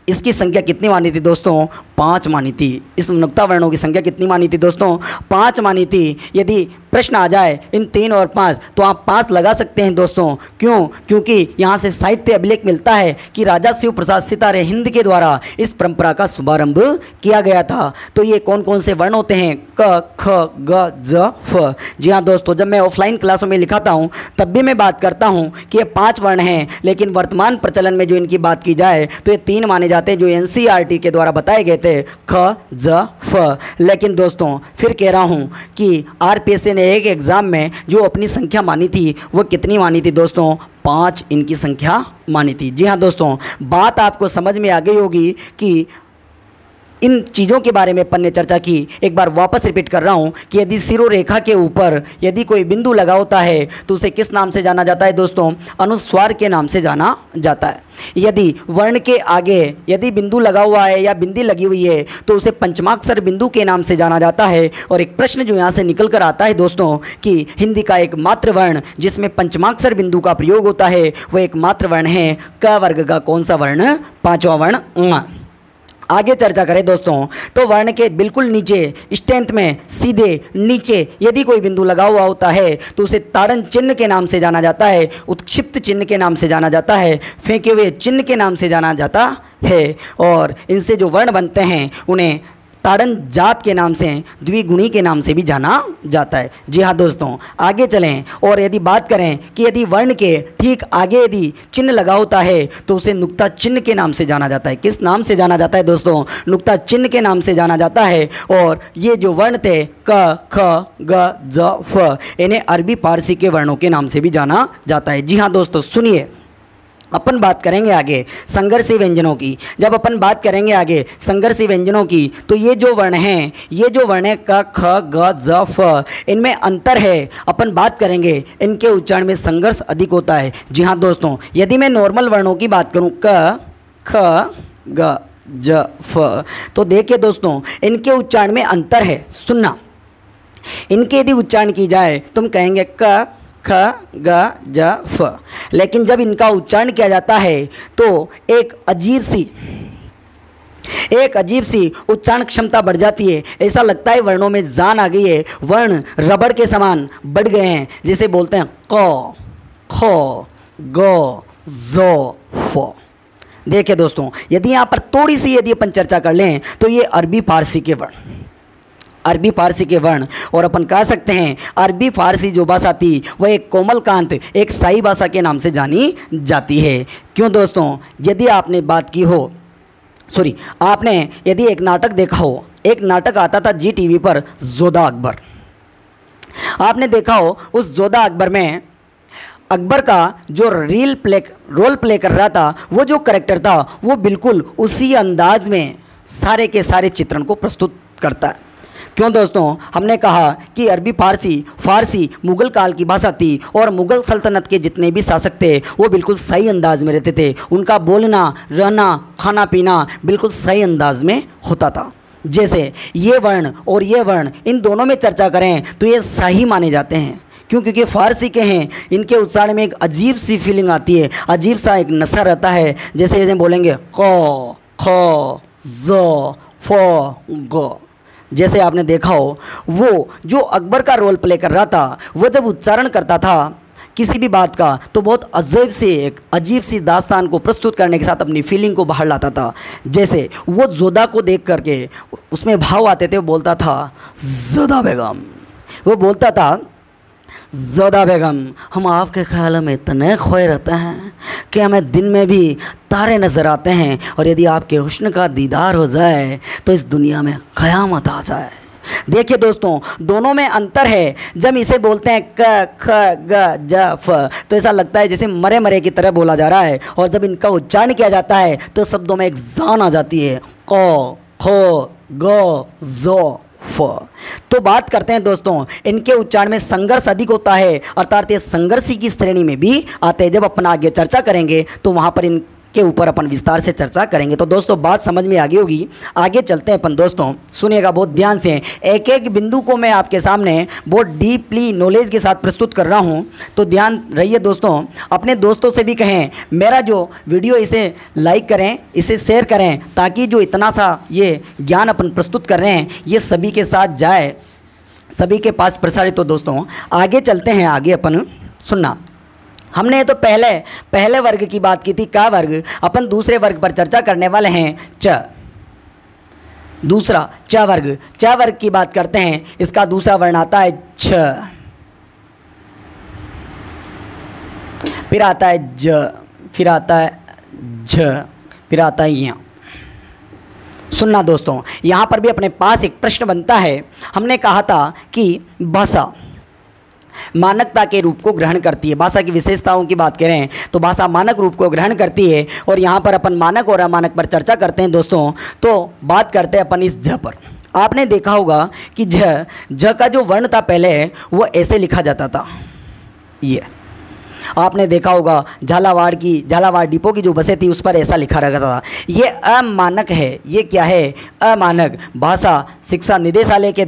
A: इसकी संख्या कितनी मानी थी दोस्तों? 5 मानी थी। इस नुक्ता वर्णों की संख्या कितनी मानी थी दोस्तों? 5 मानी थी। यदि प्रश्न आ जाए इन 3 और 5 तो आप 5 लगा सकते हैं दोस्तों। क्यों? क्योंकि यहाँ से साहित्य अभिलेख मिलता है कि राजा शिव प्रसाद सितारे हिंद के द्वारा इस परंपरा का शुभारंभ किया गया था। तो ये कौन कौन से वर्ण होते हैं? क ख ग ज फ। जी हाँ दोस्तों, जब मैं ऑफलाइन क्लासों में लिखाता हूँ तब भी मैं बात करता हूँ कि ये 5 वर्ण हैं, लेकिन वर्तमान प्रचलन में जो इनकी बात की जाए तो ये 3 माने जाते हैं जो एनसीईआरटी के द्वारा बताए गए थे, ख ज फ। लेकिन दोस्तों फिर कह रहा हूँ कि आरपीएससी ने एक एग्ज़ाम में जो अपनी संख्या मानी थी वो कितनी मानी थी दोस्तों? 5 इनकी संख्या मानी थी। जी हाँ दोस्तों, बात आपको समझ में आ गई होगी कि इन चीज़ों के बारे में अपन ने चर्चा की। एक बार वापस रिपीट कर रहा हूँ कि यदि सिरोरेखा के ऊपर यदि कोई बिंदु लगा होता है तो उसे किस नाम से जाना जाता है दोस्तों? अनुस्वार के नाम से जाना जाता है। यदि वर्ण के आगे यदि बिंदु लगा हुआ है या बिंदी लगी हुई है तो उसे पंचमाक्षर बिंदु के नाम से जाना जाता है। और एक प्रश्न जो यहाँ से निकल कर आता है दोस्तों कि हिंदी का एक मात्र वर्ण जिसमें पंचमाक्षर बिंदु का प्रयोग होता है वो एक मात्र वर्ण है क वर्ग का कौन सा वर्ण? 5वां वर्ण ङ। आगे चर्चा करें दोस्तों तो वर्ण के बिल्कुल नीचे स्टेंथ में सीधे नीचे यदि कोई बिंदु लगा हुआ होता है तो उसे ताड़न चिन्ह के नाम से जाना जाता है, उत्क्षिप्त चिन्ह के नाम से जाना जाता है, फेंके हुए चिन्ह के नाम से जाना जाता है। और इनसे जो वर्ण बनते हैं उन्हें ताड़न जात के नाम से, द्विगुणी के नाम से भी जाना जाता है। जी हाँ दोस्तों, आगे चलें और यदि बात करें कि यदि वर्ण के ठीक आगे यदि चिन्ह लगा होता है तो उसे नुक्ता चिन्ह के नाम से जाना जाता है। किस नाम से जाना जाता है दोस्तों? नुक्ता चिन्ह के नाम से जाना जाता है। और ये जो वर्ण थे क ख ग ज फ, इन्हें अरबी फारसी के वर्णों के नाम से भी जाना जाता है। जी हाँ दोस्तों, सुनिए अपन बात करेंगे आगे संघर्षी व्यंजनों की। जब अपन बात करेंगे आगे संघर्षी व्यंजनों की तो ये जो वर्ण हैं, ये जो वर्ण है क ख ग ज फ, इनमें अंतर है। अपन बात करेंगे इनके उच्चारण में संघर्ष अधिक होता है। जी हाँ दोस्तों, यदि मैं नॉर्मल वर्णों की बात करूँ क ख ग ज फ, तो देखिए दोस्तों इनके उच्चारण में अंतर है। सुनना, इनके यदि उच्चारण की जाए तुम कहेंगे क ख ग ज फ, लेकिन जब इनका उच्चारण किया जाता है तो एक अजीब सी उच्चारण क्षमता बढ़ जाती है। ऐसा लगता है वर्णों में जान आ गई है, वर्ण रबड़ के समान बढ़ गए हैं। जैसे बोलते हैं क ख ग ज फ। देखिए दोस्तों, यदि यहाँ पर थोड़ी सी यदि अपन चर्चा कर लें तो ये अरबी फारसी के वर्ण और अपन कह सकते हैं अरबी फारसी जो भाषा थी वह एक कोमलकांत, एक शाही भाषा के नाम से जानी जाती है। क्यों दोस्तों? यदि आपने बात की हो, आपने यदि एक नाटक देखा हो, एक नाटक आता था जी टीवी पर जोधा अकबर। आपने देखा हो उस जोधा अकबर में अकबर का जो रोल प्ले कर रहा था, वो जो कैरेक्टर था वो बिल्कुल उसी अंदाज में सारे के सारे चित्रण को प्रस्तुत करता है। क्यों दोस्तों? हमने कहा कि अरबी फारसी मुग़ल काल की भाषा थी और मुग़ल सल्तनत के जितने भी शासक थे वो बिल्कुल सही अंदाज में रहते थे। उनका बोलना, रहना, खाना पीना बिल्कुल सही अंदाज में होता था। जैसे ये वर्ण और ये वर्ण, इन दोनों में चर्चा करें तो ये सही माने जाते हैं। क्यों? क्योंकि फारसी के हैं, इनके उच्चारण में एक अजीब सी फीलिंग आती है, अजीब सा एक नशा रहता है। जैसे बोलेंगे क ख ज फ ग। जैसे आपने देखा हो वो जो अकबर का रोल प्ले कर रहा था, वो जब उच्चारण करता था किसी भी बात का तो बहुत अजीब सी दास्तान को प्रस्तुत करने के साथ अपनी फीलिंग को बाहर लाता था। जैसे वो जोधा को देख करके उसमें भाव आते थे। वो बोलता था जोधा बेगम, जोधा बेगम, हम आपके ख्याल में इतने खोए रहते हैं कि हमें दिन में भी तारे नज़र आते हैं और यदि आपके हुस्न का दीदार हो जाए तो इस दुनिया में क़यामत आ जाए। देखिए दोस्तों, दोनों में अंतर है। जब इसे बोलते हैं क ख ग ज फ तो ऐसा लगता है जैसे मरे की तरह बोला जा रहा है, और जब इनका उच्चारण किया जाता है तो शब्दों में एक जान आ जाती है। क ख ग ज फ। तो बात करते हैं दोस्तों, इनके उच्चारण में संघर्ष अधिक होता है, अर्थात ये संघर्षी की श्रेणी में भी आते हैं। जब अपन आगे चर्चा करेंगे तो वहाँ पर इनके ऊपर अपन विस्तार से चर्चा करेंगे। तो दोस्तों बात समझ में आ गई होगी। आगे चलते हैं अपन दोस्तों, सुनिएगा बहुत ध्यान से। एक एक बिंदु को मैं आपके सामने बहुत डीपली नॉलेज के साथ प्रस्तुत कर रहा हूँ, तो ध्यान रहिए दोस्तों। अपने दोस्तों से भी कहें मेरा जो वीडियो इसे लाइक करें, इसे शेयर करें, ताकि जो इतना सा ये ज्ञान अपन प्रस्तुत कर रहे हैं ये सभी के साथ जाए, सभी के पास प्रसारित हो। दोस्तों आगे चलते हैं, आगे अपन सुनना। हमने तो पहले वर्ग की बात की थी, का वर्ग। अपन दूसरे वर्ग पर चर्चा करने वाले हैं, च। दूसरा च वर्ग, च वर्ग की बात करते हैं। इसका दूसरा वर्ण आता है छ, फिर आता है ज, फिर आता है झ, फिर आता है य। सुनना दोस्तों, यहाँ पर भी अपने पास एक प्रश्न बनता है। हमने कहा था कि भाषा मानकता के रूप को ग्रहण करती है। भाषा की विशेषताओं की बात करें तो भाषा मानक रूप को ग्रहण करती है। और यहाँ पर अपन मानक और अमानक पर चर्चा करते हैं दोस्तों। तो बात करते हैं अपन इस झ पर। आपने देखा होगा कि झ का जो वर्ण था पहले वो ऐसे लिखा जाता था। ये आपने देखा होगा झालावाड़ डिपो की जो बसें थी उस पर ऐसा लिखा रहता था। ये अमानक है। ये क्या है? अमानक। भाषा निदेशालय के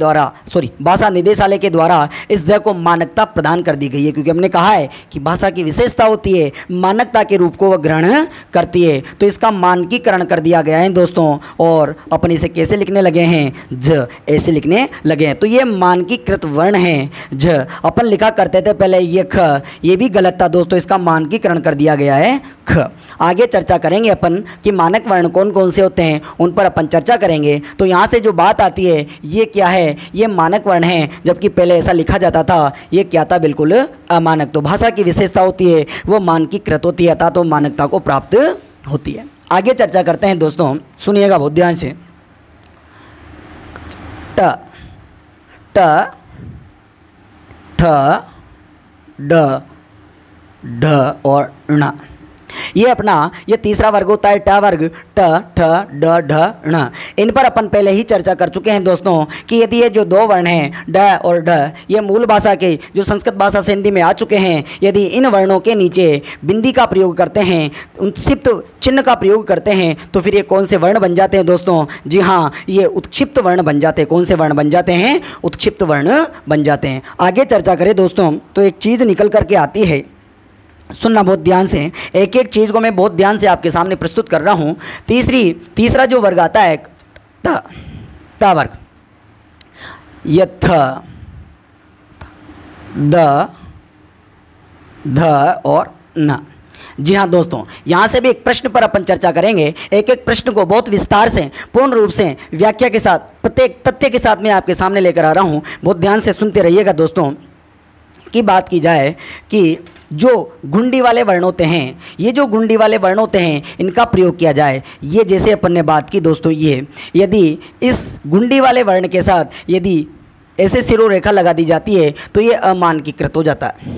A: द्वारा इस ज को मानकता प्रदान कर दी गई है, क्योंकि हमने कहा है कि भाषा की विशेषता होती है, मानकता के रूप को वह ग्रहण करती है। तो इसका मानकीकरण कर दिया गया है दोस्तों। और अपन इसे कैसे लिखने लगे हैं? झ ऐसे लिखने लगे हैं। तो ये मानकीकृत वर्ण है झ। अपन लिखा करते थे पहले ये ख, ये भी गलत था दोस्तों, इसका मानकीकरण कर दिया गया है ख। आगे चर्चा करेंगे अपन कि मानक वर्ण कौन कौन से होते हैं, उन पर अपन चर्चा करेंगे। तो यहाँ से जो बात आती है ये क्या है? ये मानक वर्ण है, जबकि पहले ऐसा लिखा जाता था। ये क्या था? बिल्कुल अमानक। तो भाषा की विशेषता होती है वो मानकीकृत होती है, अर्थात वो मानकता को प्राप्त होती है। आगे चर्चा करते हैं दोस्तों, सुनिएगा बहुत ध्यान से। ट ठ ठ ड ढ और ण। ये तीसरा वर्ग होता है ट वर्ग। ट ठ ड ढ ण। इन पर अपन पहले ही चर्चा कर चुके हैं दोस्तों कि यदि ये जो दो वर्ण हैं ड और ढ, ये मूल भाषा के जो संस्कृत भाषा से हिंदी में आ चुके हैं, यदि इन वर्णों के नीचे बिंदी का प्रयोग करते हैं, उत्क्षिप्त चिन्ह का प्रयोग करते हैं, तो फिर ये कौन से वर्ण बन जाते हैं दोस्तों? जी हाँ, ये उत्क्षिप्त वर्ण बन जाते हैं। कौन से वर्ण बन जाते हैं? उत्क्षिप्त वर्ण बन जाते हैं। आगे चर्चा करें दोस्तों तो एक चीज़ निकल करके आती है, सुनना बहुत ध्यान से। एक एक चीज़ को मैं बहुत ध्यान से आपके सामने प्रस्तुत कर रहा हूँ। तीसरा जो वर्ग आता है ता वर्ग। ये थ द ध और न। जी हाँ दोस्तों, यहाँ से भी एक प्रश्न पर अपन चर्चा करेंगे। एक एक प्रश्न को बहुत विस्तार से, पूर्ण रूप से, व्याख्या के साथ, प्रत्येक तथ्य के साथ मैं आपके सामने लेकर आ रहा हूँ। बहुत ध्यान से सुनते रहिएगा दोस्तों। की बात की जाए कि जो गुंडी वाले वर्ण होते हैं, ये जो गुंडी वाले वर्ण होते हैं इनका प्रयोग किया जाए। ये जैसे अपन ने बात की दोस्तों, ये यदि इस गुंडी वाले वर्ण के साथ यदि ऐसे सिरों रेखा लगा दी जाती है तो ये अमानकीकृत हो जाता है।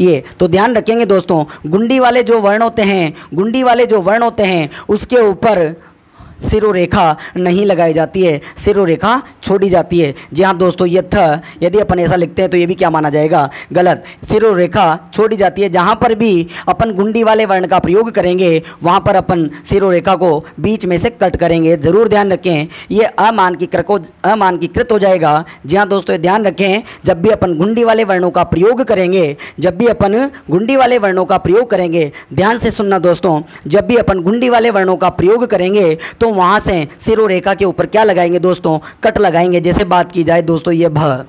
A: ये तो ध्यान रखेंगे दोस्तों, गुंडी वाले जो वर्ण होते हैं उसके ऊपर सिरों रेखा नहीं लगाई जाती है, सिरों रेखा छोड़ी जाती है। जी हाँ दोस्तों, ये थ यदि अपन ऐसा लिखते हैं तो ये भी क्या माना जाएगा? गलत। सिरों रेखा छोड़ी जाती है। जहाँ पर भी अपन गुंडी वाले वर्ण का प्रयोग करेंगे वहाँ पर अपन सिरों रेखा को बीच में से कट करेंगे। ज़रूर ध्यान रखें, ये अमानकीकृत हो जाएगा। जी हाँ दोस्तों, ध्यान रखें, जब भी अपन गुंडी वाले वर्णों का प्रयोग करेंगे, ध्यान से सुनना दोस्तों, जब भी अपन गुंडी वाले वर्णों का प्रयोग करेंगे तो वहाँ से सिरों रेखा के ऊपर क्या लगाएंगे दोस्तों? कट लगाएंगे। जैसे बात की जाए दोस्तों ये भ,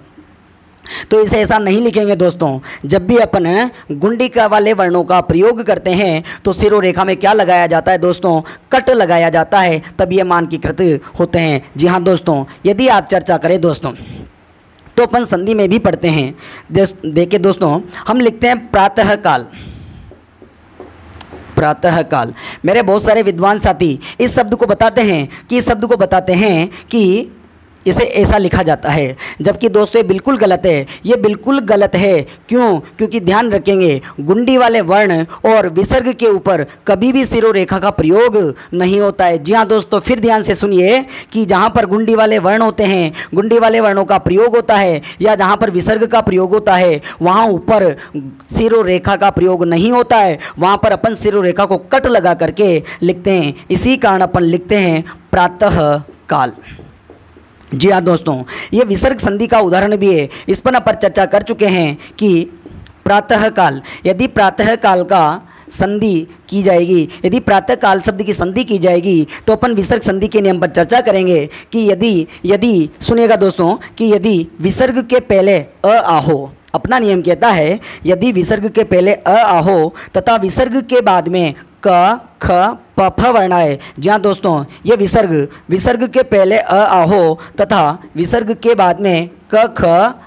A: तो इसे ऐसा नहीं लिखेंगे दोस्तों। जब भी अपन गुंडी का वाले वर्णों का प्रयोग करते हैं तो सिरों रेखा में क्या लगाया जाता है दोस्तों? कट लगाया जाता है, तब ये मानकीकृत होते हैं। जी हाँ दोस्तों, यदि आप चर्चा करें दोस्तों तो अपन संधि में भी पढ़ते हैं। देखिए दोस्तों, हम लिखते हैं प्रातःकाल। मेरे बहुत सारे विद्वान साथी इस शब्द को बताते हैं कि इसे ऐसा लिखा जाता है, जबकि दोस्तों ये बिल्कुल गलत है। ये बिल्कुल गलत है। क्यों? क्योंकि ध्यान रखेंगे गुंडी वाले वर्ण और विसर्ग के ऊपर कभी भी सिरोरेखा का प्रयोग नहीं होता है। जी हाँ दोस्तों, फिर ध्यान से सुनिए कि जहाँ पर गुंडी वाले वर्ण होते हैं, गुंडी वाले वर्णों का प्रयोग होता है या जहाँ पर विसर्ग का प्रयोग होता है, वहाँ ऊपर सिरोरेखा का प्रयोग नहीं होता है। वहाँ पर अपन सिरोरेखा को कट लगा करके लिखते हैं। इसी कारण अपन लिखते हैं प्रातः काल। जी हाँ दोस्तों, ये विसर्ग संधि का उदाहरण भी है। इस पर अपन चर्चा कर चुके हैं कि प्रातः काल, यदि प्रातः काल का संधि की जाएगी, यदि प्रातः काल शब्द की संधि की जाएगी तो अपन विसर्ग संधि के नियम पर चर्चा करेंगे कि यदि सुनिएगा दोस्तों, कि यदि विसर्ग के पहले अ आ हो, अपना नियम कहता है यदि विसर्ग के पहले अ आ हो तथा विसर्ग के बाद में क ख प फ वर्ण आए। जी हाँ दोस्तों, ये विसर्ग के पहले अ आ हो तथा विसर्ग के बाद में क ख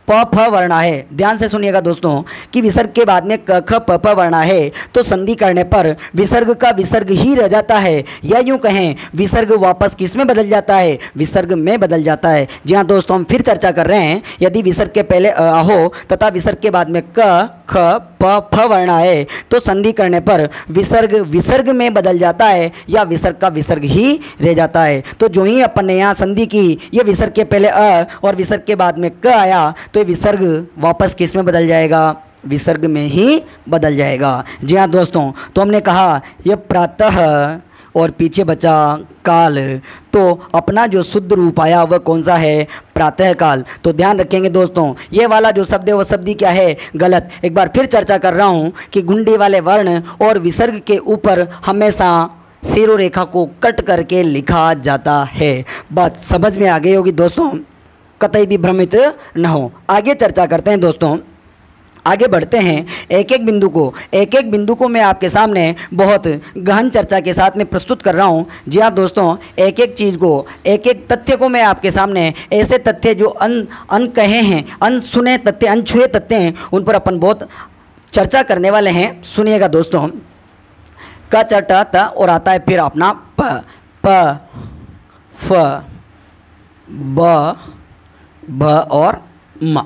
A: प फ वर्ण है। ध्यान से सुनिएगा दोस्तों कि विसर्ग के बाद में क ख प फ वर्ण है तो संधि करने पर विसर्ग का विसर्ग ही रह जाता है, या यूँ कहें विसर्ग वापस किस में बदल जाता है? विसर्ग में बदल जाता है। जी हाँ दोस्तों, हम फिर चर्चा कर रहे हैं। यदि विसर्ग के पहले अ हो तथा विसर्ग के बाद में क ख प फ वर्ण आए तो संधि करने पर विसर्ग में बदल जाता है या विसर्ग का विसर्ग ही रह जाता है। तो जो ही अपन ने यहाँ संधि की, ये विसर्ग के पहले अ और विसर्ग के बाद में क आया तो विसर्ग वापस किस में बदल जाएगा? विसर्ग में ही बदल जाएगा। जी हाँ दोस्तों, तो हमने कहा यह प्रातः और पीछे बचा काल, तो अपना जो शुद्ध रूप आया वह कौन सा है? प्रातः काल। तो ध्यान रखेंगे दोस्तों, ये वाला जो शब्द है वह शब्द क्या है? गलत। एक बार फिर चर्चा कर रहा हूँ कि गुंडी वाले वर्ण और विसर्ग के ऊपर हमेशा सिरोरेखा को कट करके लिखा जाता है। बात समझ में आ गई होगी दोस्तों, कतई भी भ्रमित न हो। आगे चर्चा करते हैं दोस्तों, आगे बढ़ते हैं। एक एक बिंदु को मैं आपके सामने बहुत गहन चर्चा के साथ में प्रस्तुत कर रहा हूं। जी हाँ दोस्तों, एक एक चीज़ को, एक एक तथ्य को मैं आपके सामने, ऐसे तथ्य जो अनकहे हैं, अनसुने तथ्य, अनछुए तथ्य हैं, उन पर अपन बहुत चर्चा करने वाले हैं। सुनिएगा दोस्तों, क च ट त और आता है फिर अपना प फ ब और म।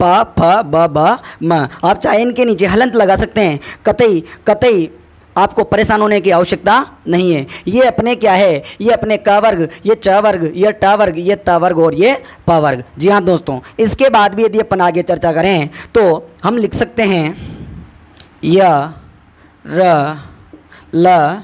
A: प फ ब ब म। आप चाहे इनके नीचे हलंत लगा सकते हैं। कतई आपको परेशान होने की आवश्यकता नहीं है। ये अपने क्या है? ये अपने क वर्ग, ये च वर्ग, ये ट वर्ग, ये त वर्ग और ये प वर्ग। जी हाँ दोस्तों, इसके बाद भी यदि अपन आगे चर्चा करें तो हम लिख सकते हैं य र ल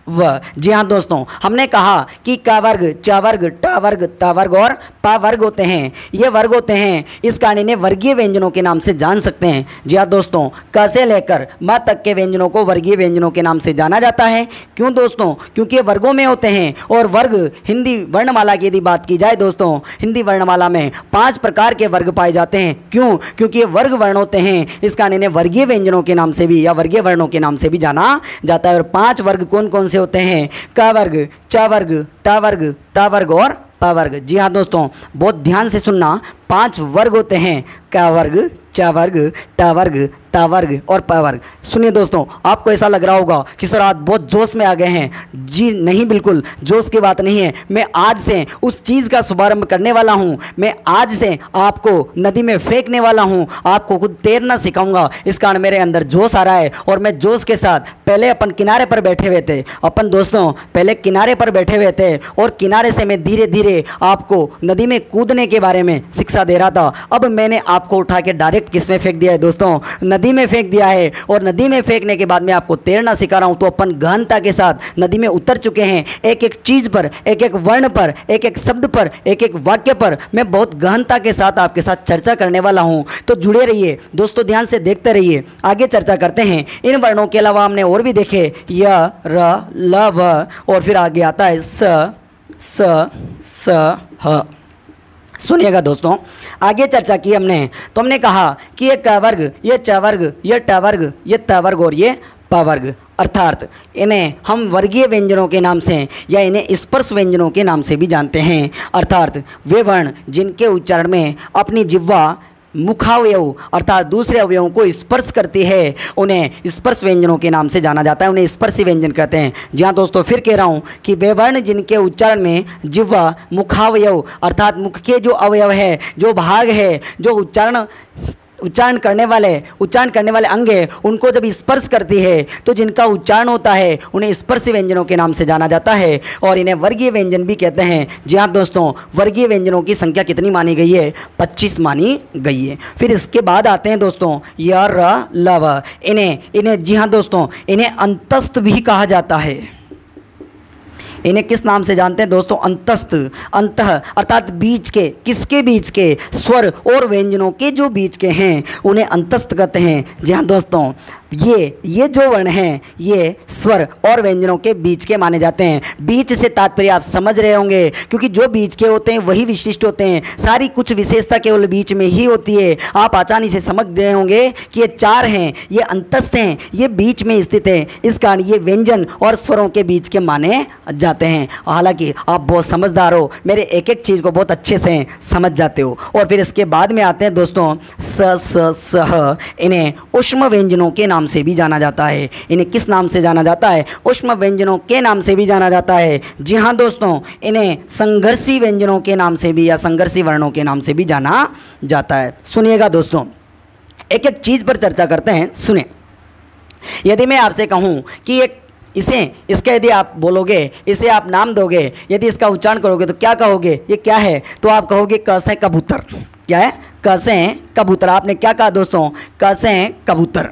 A: व। जी हाँ दोस्तों, हमने कहा कि क वर्ग, च वर्ग, ट वर्ग, त वर्ग और प वर्ग होते हैं। ये वर्ग होते हैं, इस कारण इन्हें वर्गीय व्यंजनों के नाम से जान सकते हैं। जी हाँ दोस्तों, क से लेकर म तक के व्यंजनों को वर्गीय व्यंजनों के नाम से जाना जाता है। क्यों दोस्तों? क्योंकि ये वर्गों में होते हैं। और वर्ग, हिंदी वर्णमाला की यदि बात की जाए दोस्तों, हिंदी वर्णमाला में 5 प्रकार के वर्ग पाए जाते हैं। क्यों? क्योंकि ये वर्ग वर्ण होते हैं, इस कारण इन्हें वर्गीय व्यंजनों के नाम से भी या वर्गीय वर्णों के नाम से भी जाना जाता है। और 5 वर्ग कौन कौन से होते हैं? क वर्ग, च वर्ग, ट वर्ग, त वर्ग और प वर्ग। जी हाँ दोस्तों, बहुत ध्यान से सुनना। 5 वर्ग होते हैं, क वर्ग, च वर्ग, ट वर्ग, त वर्ग और प वर्ग। सुनिए दोस्तों, आपको ऐसा लग रहा होगा कि सर आज बहुत जोश में आ गए हैं। जी नहीं, बिल्कुल जोश की बात नहीं है। मैं आज से उस चीज़ का शुभारंभ करने वाला हूँ। मैं आज से आपको नदी में फेंकने वाला हूँ, आपको खुद तैरना सिखाऊंगा। इस कारण मेरे अंदर जोश आ रहा है और मैं जोश के साथ, पहले अपन किनारे पर बैठे हुए थे, अपन दोस्तों पहले किनारे पर बैठे हुए थे और किनारे से मैं धीरे धीरे आपको नदी में कूदने के बारे में शिक्षा दे रहा था। अब मैंने आपको उठा के डायरेक्ट किस में फेंक दिया है दोस्तों? नदी में फेंक दिया है। और नदी में फेंकने के बाद मैं आपको तैरना सिखा रहा हूं। तो अपन गहनता के साथ नदी में उतर चुके हैं। एक एक चीज पर, एक एक वर्ण पर, एक एक शब्द पर, एक एक वाक्य पर मैं बहुत गहनता के साथ आपके साथ चर्चा करने वाला हूं। तो जुड़े रहिए दोस्तों, ध्यान से देखते रहिए। आगे चर्चा करते हैं। इन वर्णों के अलावा हमने और भी देखे य, र, ल, व और फिर आगे आता है स, ह। सुनिएगा दोस्तों, आगे चर्चा की हमने, तो हमने कहा कि ये क वर्ग, ये च वर्ग, ये ट वर्ग, ये त वर्ग और ये प वर्ग, अर्थात इन्हें हम वर्गीय व्यंजनों के नाम से या इन्हें स्पर्श व्यंजनों के नाम से भी जानते हैं। अर्थात वे वर्ण जिनके उच्चारण में अपनी जिह्वा मुखावयव अर्थात दूसरे अवयवों को स्पर्श करती है उन्हें स्पर्श व्यंजनों के नाम से जाना जाता है, उन्हें स्पर्शी व्यंजन कहते हैं। जी हाँ दोस्तों, फिर कह रहा हूँ कि वे वर्ण जिनके उच्चारण में जिह्वा मुखावयव अर्थात मुख के जो अवयव है, जो भाग है, जो उच्चारण करने वाले अंग है, उनको जब स्पर्श करती है तो जिनका उच्चारण होता है उन्हें स्पर्शी व्यंजनों के नाम से जाना जाता है और इन्हें वर्गीय व्यंजन भी कहते हैं। जी हाँ दोस्तों, वर्गीय व्यंजनों की संख्या कितनी मानी गई है? 25 मानी गई है। फिर इसके बाद आते हैं दोस्तों य र लव, इन्हें जी हाँ दोस्तों, इन्हें अंतस्थ भी कहा जाता है। इन्हें किस नाम से जानते हैं दोस्तों? अंतस्थ। अंतः अर्थात बीच के, किसके बीच के? स्वर और व्यंजनों के जो बीच के हैं उन्हें अंतस्थ कहते हैं। जी हाँ दोस्तों, ये जो वर्ण हैं ये स्वर और व्यंजनों के बीच के माने जाते हैं। बीच से तात्पर्य आप समझ रहे होंगे, क्योंकि जो बीच के होते हैं वही विशिष्ट होते हैं, सारी कुछ विशेषता केवल बीच में ही होती है। आप आसानी से समझ गए होंगे कि ये चार हैं, ये अंतस्थ हैं, ये बीच में स्थित हैं, इस कारण ये व्यंजन और स्वरों के बीच के माने जाते हैं। हालांकि आप बहुत समझदार हो, मेरे एक एक चीज़ को बहुत अच्छे से समझ जाते हो। और फिर इसके बाद में आते हैं दोस्तों स स सह, इन्हें ऊष्म व्यंजनों के नाम से भी जाना जाता है। इन्हें किस नाम से जाना जाता है? ऊष्म व्यंजनों के नाम से भी जाना जाता है। जी हाँ दोस्तों, इन्हें संघर्षी व्यंजनों के नाम से भी या संघर्षी वर्णों के नाम से भी जाना जाता है। सुनिएगा दोस्तों, एक एक चीज़ पर चर्चा करते हैं, सुने। यदि मैं आपसे कहूँ कि इसका यदि आप बोलोगे, इसे आप नाम दोगे, यदि इसका उच्चारण करोगे तो क्या कहोगे? ये क्या है? तो आप कहोगे क से कबूतर। क्या है? क से कबूतर। आपने क्या कहा दोस्तों? क से कबूतर।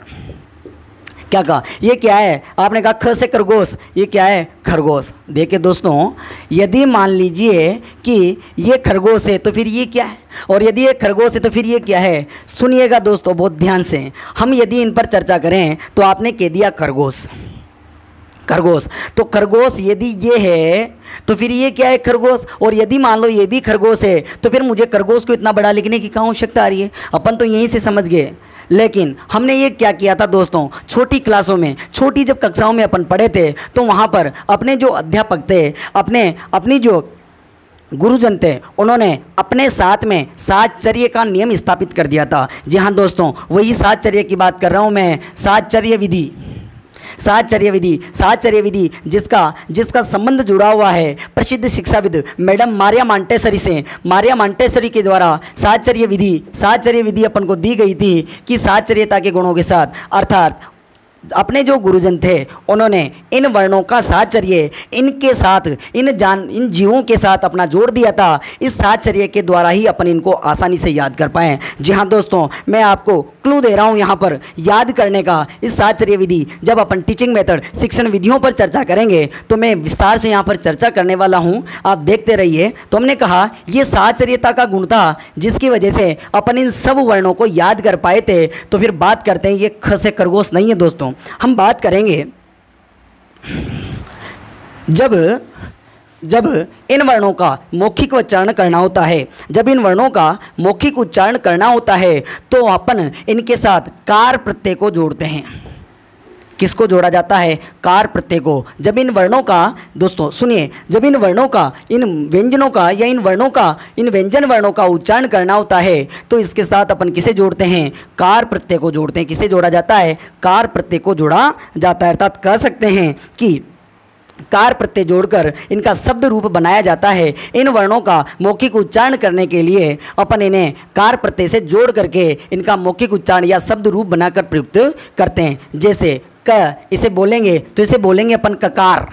A: क्या कहा? ये क्या है? आपने कहा ख से खरगोश। ये क्या है? खरगोश। देखिए दोस्तों, यदि मान लीजिए कि ये खरगोश है तो फिर ये क्या है, और यदि ये खरगोश है तो फिर ये क्या है? सुनिएगा दोस्तों बहुत ध्यान से, हम यदि इन पर चर्चा करें तो आपने कह दिया खरगोश। खरगोश, तो खरगोश यदि ये है तो फिर ये क्या है? खरगोश। और यदि मान लो ये भी खरगोश है तो फिर मुझे खरगोश को इतना बड़ा लिखने की कहाँ आवश्यकता आ रही है? अपन तो यहीं से समझ गए। लेकिन हमने ये क्या किया था दोस्तों, छोटी क्लासों में, छोटी जब कक्षाओं में अपन पढ़े थे तो वहाँ पर अपने जो अध्यापक थे, अपनी जो गुरुजन थे, उन्होंने अपने साथ में साहचर्य का नियम स्थापित कर दिया था। जी हाँ दोस्तों, वही साहचर्य की बात कर रहा हूँ मैं, साहचर्य विधि। साहचर्य विधि जिसका संबंध जुड़ा हुआ है प्रसिद्ध शिक्षाविद मैडम मारिया मांटेसरी से। मारिया मांटेसरी के द्वारा साहचर्य विधि अपन को दी गई थी कि साहचर्यता के गुणों के साथ, अर्थात अपने जो गुरुजन थे उन्होंने इन वर्णों का साहचर्य इनके साथ, इन जीवों के साथ अपना जोड़ दिया था। इस साहचर्य के द्वारा ही अपन इनको आसानी से याद कर पाएँ। जी हाँ दोस्तों, मैं आपको क्लू दे रहा हूँ यहाँ पर याद करने का। इस साहचर्य विधि, जब अपन टीचिंग मेथड, शिक्षण विधियों पर चर्चा करेंगे तो मैं विस्तार से यहाँ पर चर्चा करने वाला हूँ, आप देखते रहिए। तो हमने कहा ये साहचर्यता का गुण था जिसकी वजह से अपन इन सब वर्णों को याद कर पाए थे। तो फिर बात करते हैं, ये ख से खरगोश नहीं है दोस्तों, हम बात करेंगे जब इन वर्णों का मौखिक उच्चारण करना होता है, तो अपन इनके साथ कार प्रत्यय को जोड़ते हैं। किसको जोड़ा जाता है? कार प्रत्यय को। जब इन वर्णों का, दोस्तों सुनिए, जब इन वर्णों का, इन व्यंजनों का या इन व्यंजन वर्णों का उच्चारण करना होता है तो इसके साथ अपन किसे जोड़ते हैं? कार प्रत्यय को जोड़ते हैं। किसे जोड़ा जाता है? कार प्रत्यय को जोड़ा जाता है। अर्थात कह सकते हैं कि कार प्रत्यय जोड़कर इनका शब्द रूप बनाया जाता है। इन वर्णों का मौखिक उच्चारण करने के लिए अपन इन्हें कार प्रत्यय से जोड़ करके इनका मौखिक उच्चारण या शब्द रूप बनाकर प्रयुक्त करते हैं। जैसे क, इसे बोलेंगे तो इसे बोलेंगे अपन ककार।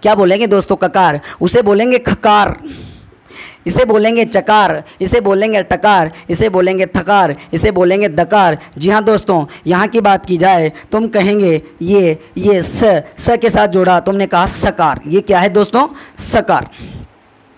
A: क्या बोलेंगे दोस्तों? ककार। उसे बोलेंगे खकार। इसे बोलेंगे चकार, इसे बोलेंगे टकार, इसे बोलेंगे थकार, इसे बोलेंगे दकार। जी हाँ दोस्तों, यहाँ की बात की जाए तो हम कहेंगे ये स के साथ जोड़ा, तुमने कहा सकार। ये क्या है दोस्तों? सकार।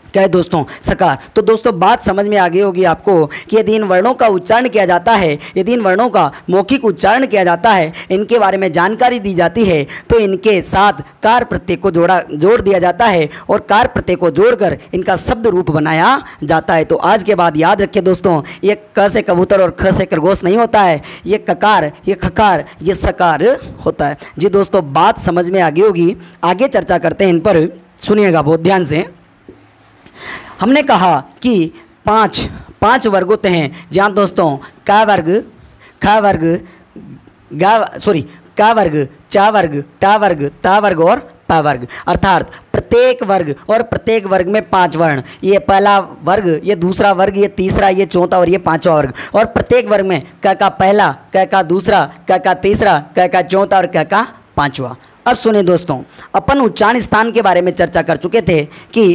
A: क्या है दोस्तों? सकार। तो दोस्तों बात समझ में आ गई होगी आपको कि यदि इन वर्णों का उच्चारण किया जाता है, यदि इन वर्णों का मौखिक उच्चारण किया जाता है, इनके बारे में जानकारी दी जाती है तो इनके साथ कार प्रत्यय को जोड़ दिया जाता है और कार प्रत्यय को जोड़कर इनका शब्द रूप बनाया जाता है। तो आज के बाद याद रखिए दोस्तों, ये क से कबूतर और ख से खरगोश नहीं होता है, ये ककार, ये खकार, ये सकार होता है। जी दोस्तों बात समझ में आ गई होगी, आगे चर्चा करते हैं इन पर, सुनिएगा बहुत ध्यान से। हमने कहा कि 5 वर्ग होते हैं, जहाँ दोस्तों का वर्ग, खा वर्ग, का वर्ग, चा वर्ग, टा वर्ग, ता वर्ग और पा वर्ग। अर्थात प्रत्येक वर्ग और प्रत्येक वर्ग में 5 वर्ण, ये पहला वर्ग, ये दूसरा वर्ग, ये तीसरा, ये चौथा और ये 5वां वर्ग। और प्रत्येक वर्ग में क का पहला, क का दूसरा, क का तीसरा, क का चौथा और क का 5वां। अब सुनिए दोस्तों, अपन उच्चारण स्थान के बारे में चर्चा कर चुके थे कि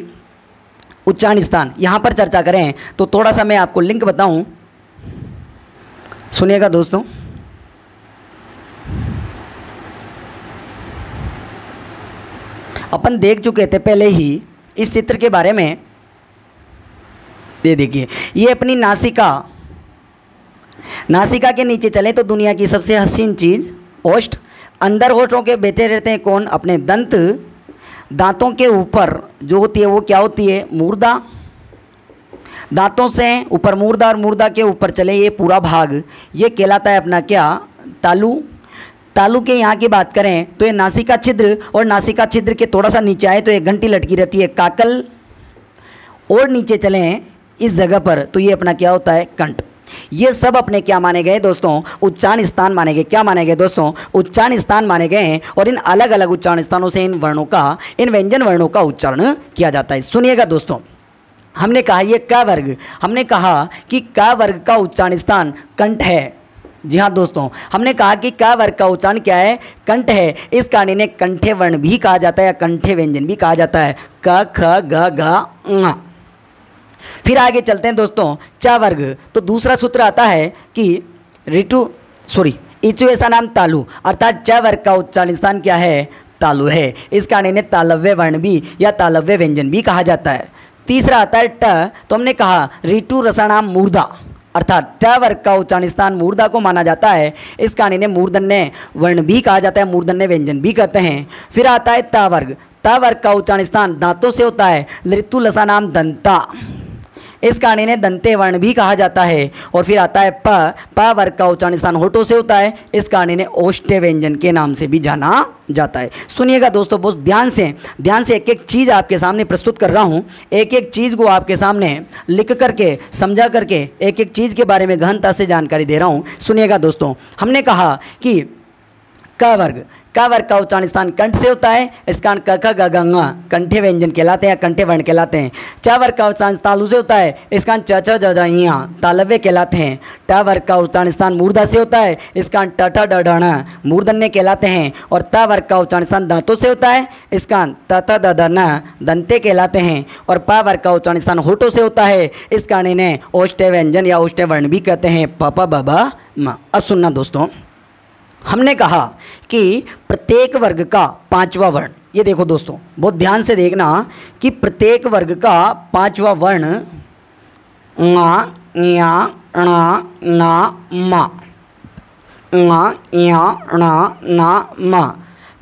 A: उच्चारण स्थान, यहाँ पर चर्चा करें तो थोड़ा सा मैं आपको लिंक बताऊं, सुनिएगा दोस्तों। अपन देख चुके थे पहले ही इस चित्र के बारे में। ये देखिए, ये अपनी नासिका, नासिका के नीचे चले तो दुनिया की सबसे हसीन चीज़ ओष्ठ। अंदर होठों के बैठे रहते हैं कौन? अपने दंत। दांतों के ऊपर जो होती है वो क्या होती है? मूर्धा। दांतों से ऊपर मूर्धा और मूर्धा के ऊपर चले ये पूरा भाग, ये कहलाता है अपना क्या? तालु। तालु के यहाँ की बात करें तो ये नासिका छिद्र, और नासिका छिद्र के थोड़ा सा नीचे आए तो एक घंटी लटकी रहती है काकल, और नीचे चलें इस जगह पर तो ये अपना क्या होता है? कंठ। ये सब अपने क्या माने गए दोस्तों? उच्चारण स्थान माने गए। क्या माने गए दोस्तों? उच्चारण स्थान माने गए हैं। और इन अलग अलग उच्चारण स्थानों से इन वर्णों का, इन व्यंजन वर्णों का उच्चारण किया जाता है। सुनिएगा दोस्तों, हमने कहा ये क वर्ग, हमने कहा कि क वर्ग का उच्चारण स्थान कंठ है। जी हाँ दोस्तों, हमने कहा कि क वर्ग का उच्चारण क्या है? कंठ है। इस कारण इन्हें कंठे वर्ण भी कहा जाता है या कंठे व्यंजन भी कहा जाता है। क, ख, ग, घ, ङ। फिर आगे चलते हैं दोस्तों, च वर्ग। तो दूसरा सूत्र आता है कि इचु ऐसा नाम तालु, अर्थात च वर्ग का उच्चारण स्थान क्या है? तालु है। इस कारण इन्हें तालव्य वर्ण भी या तालव्य व्यंजन भी कहा जाता है। तीसरा आता है ट। तो हमने कहा ऋतु रसानाम मूर्धा, अर्थात ट वर्ग का उच्चारण स्थान मूर्धा को माना जाता है। इस कारण इन्हें मूर्धन्य वर्ण भी कहा जाता है, मूर्धन्य व्यंजन भी कहते हैं। फिर आता है ता वर्ग। ता वर्ग का उच्चारण स्थान दांतों से होता है, ऋतु लसानाम दंता, इस कारण इन्हें दंते वर्ण भी कहा जाता है। और फिर आता है प। प वर्ग का उच्चारण स्थान होठों से होता है, इस कारण इन्हें ओष्ठ्य व्यंजन के नाम से भी जाना जाता है। सुनिएगा दोस्तों, बहुत ध्यान से एक एक चीज़ आपके सामने प्रस्तुत कर रहा हूँ। एक एक चीज़ को आपके सामने लिख करके, समझा करके, एक एक चीज़ के बारे में गहनता से जानकारी दे रहा हूँ। सुनिएगा दोस्तों, हमने कहा कि क वर्ग, क वर्ग का उच्चारण स्थान कंठ से होता है, इस कारण क, ख, ग, घ, ङ कंठे व्यंजन कहलाते हैं या कंठे वर्ण कहलाते हैं। च वर्ग का उच्चारण तालु से होता है, इस कारण च, च, ज, ज, ञ तालव्य कहलाते हैं। ट वर्ग का उच्चारण स्थान मूर्धा से होता है, इस कारण ट, ठ, ड, ढ, ण मूर्धन्य कहलाते हैं। और त वर्ग का उच्चारण स्थान दांतों से होता है, इस कारण त, थ, द, ध, न दंते कहलाते हैं। और प वर्ग का उच्चारण स्थान होठों से होता है, इस कारण इन्हें ओष्ठ्य व्यंजन या ओष्ठ्य वर्ण भी कहते हैं। प, प, ब, ब, म। अब सुनना दोस्तों, हमने कहा कि प्रत्येक वर्ग का 5वां वर्ण, ये देखो दोस्तों बहुत ध्यान से देखना कि प्रत्येक वर्ग का 5वां वर्ण ङ, ञ, ण, न, म, ङ, ञ, ण, न, म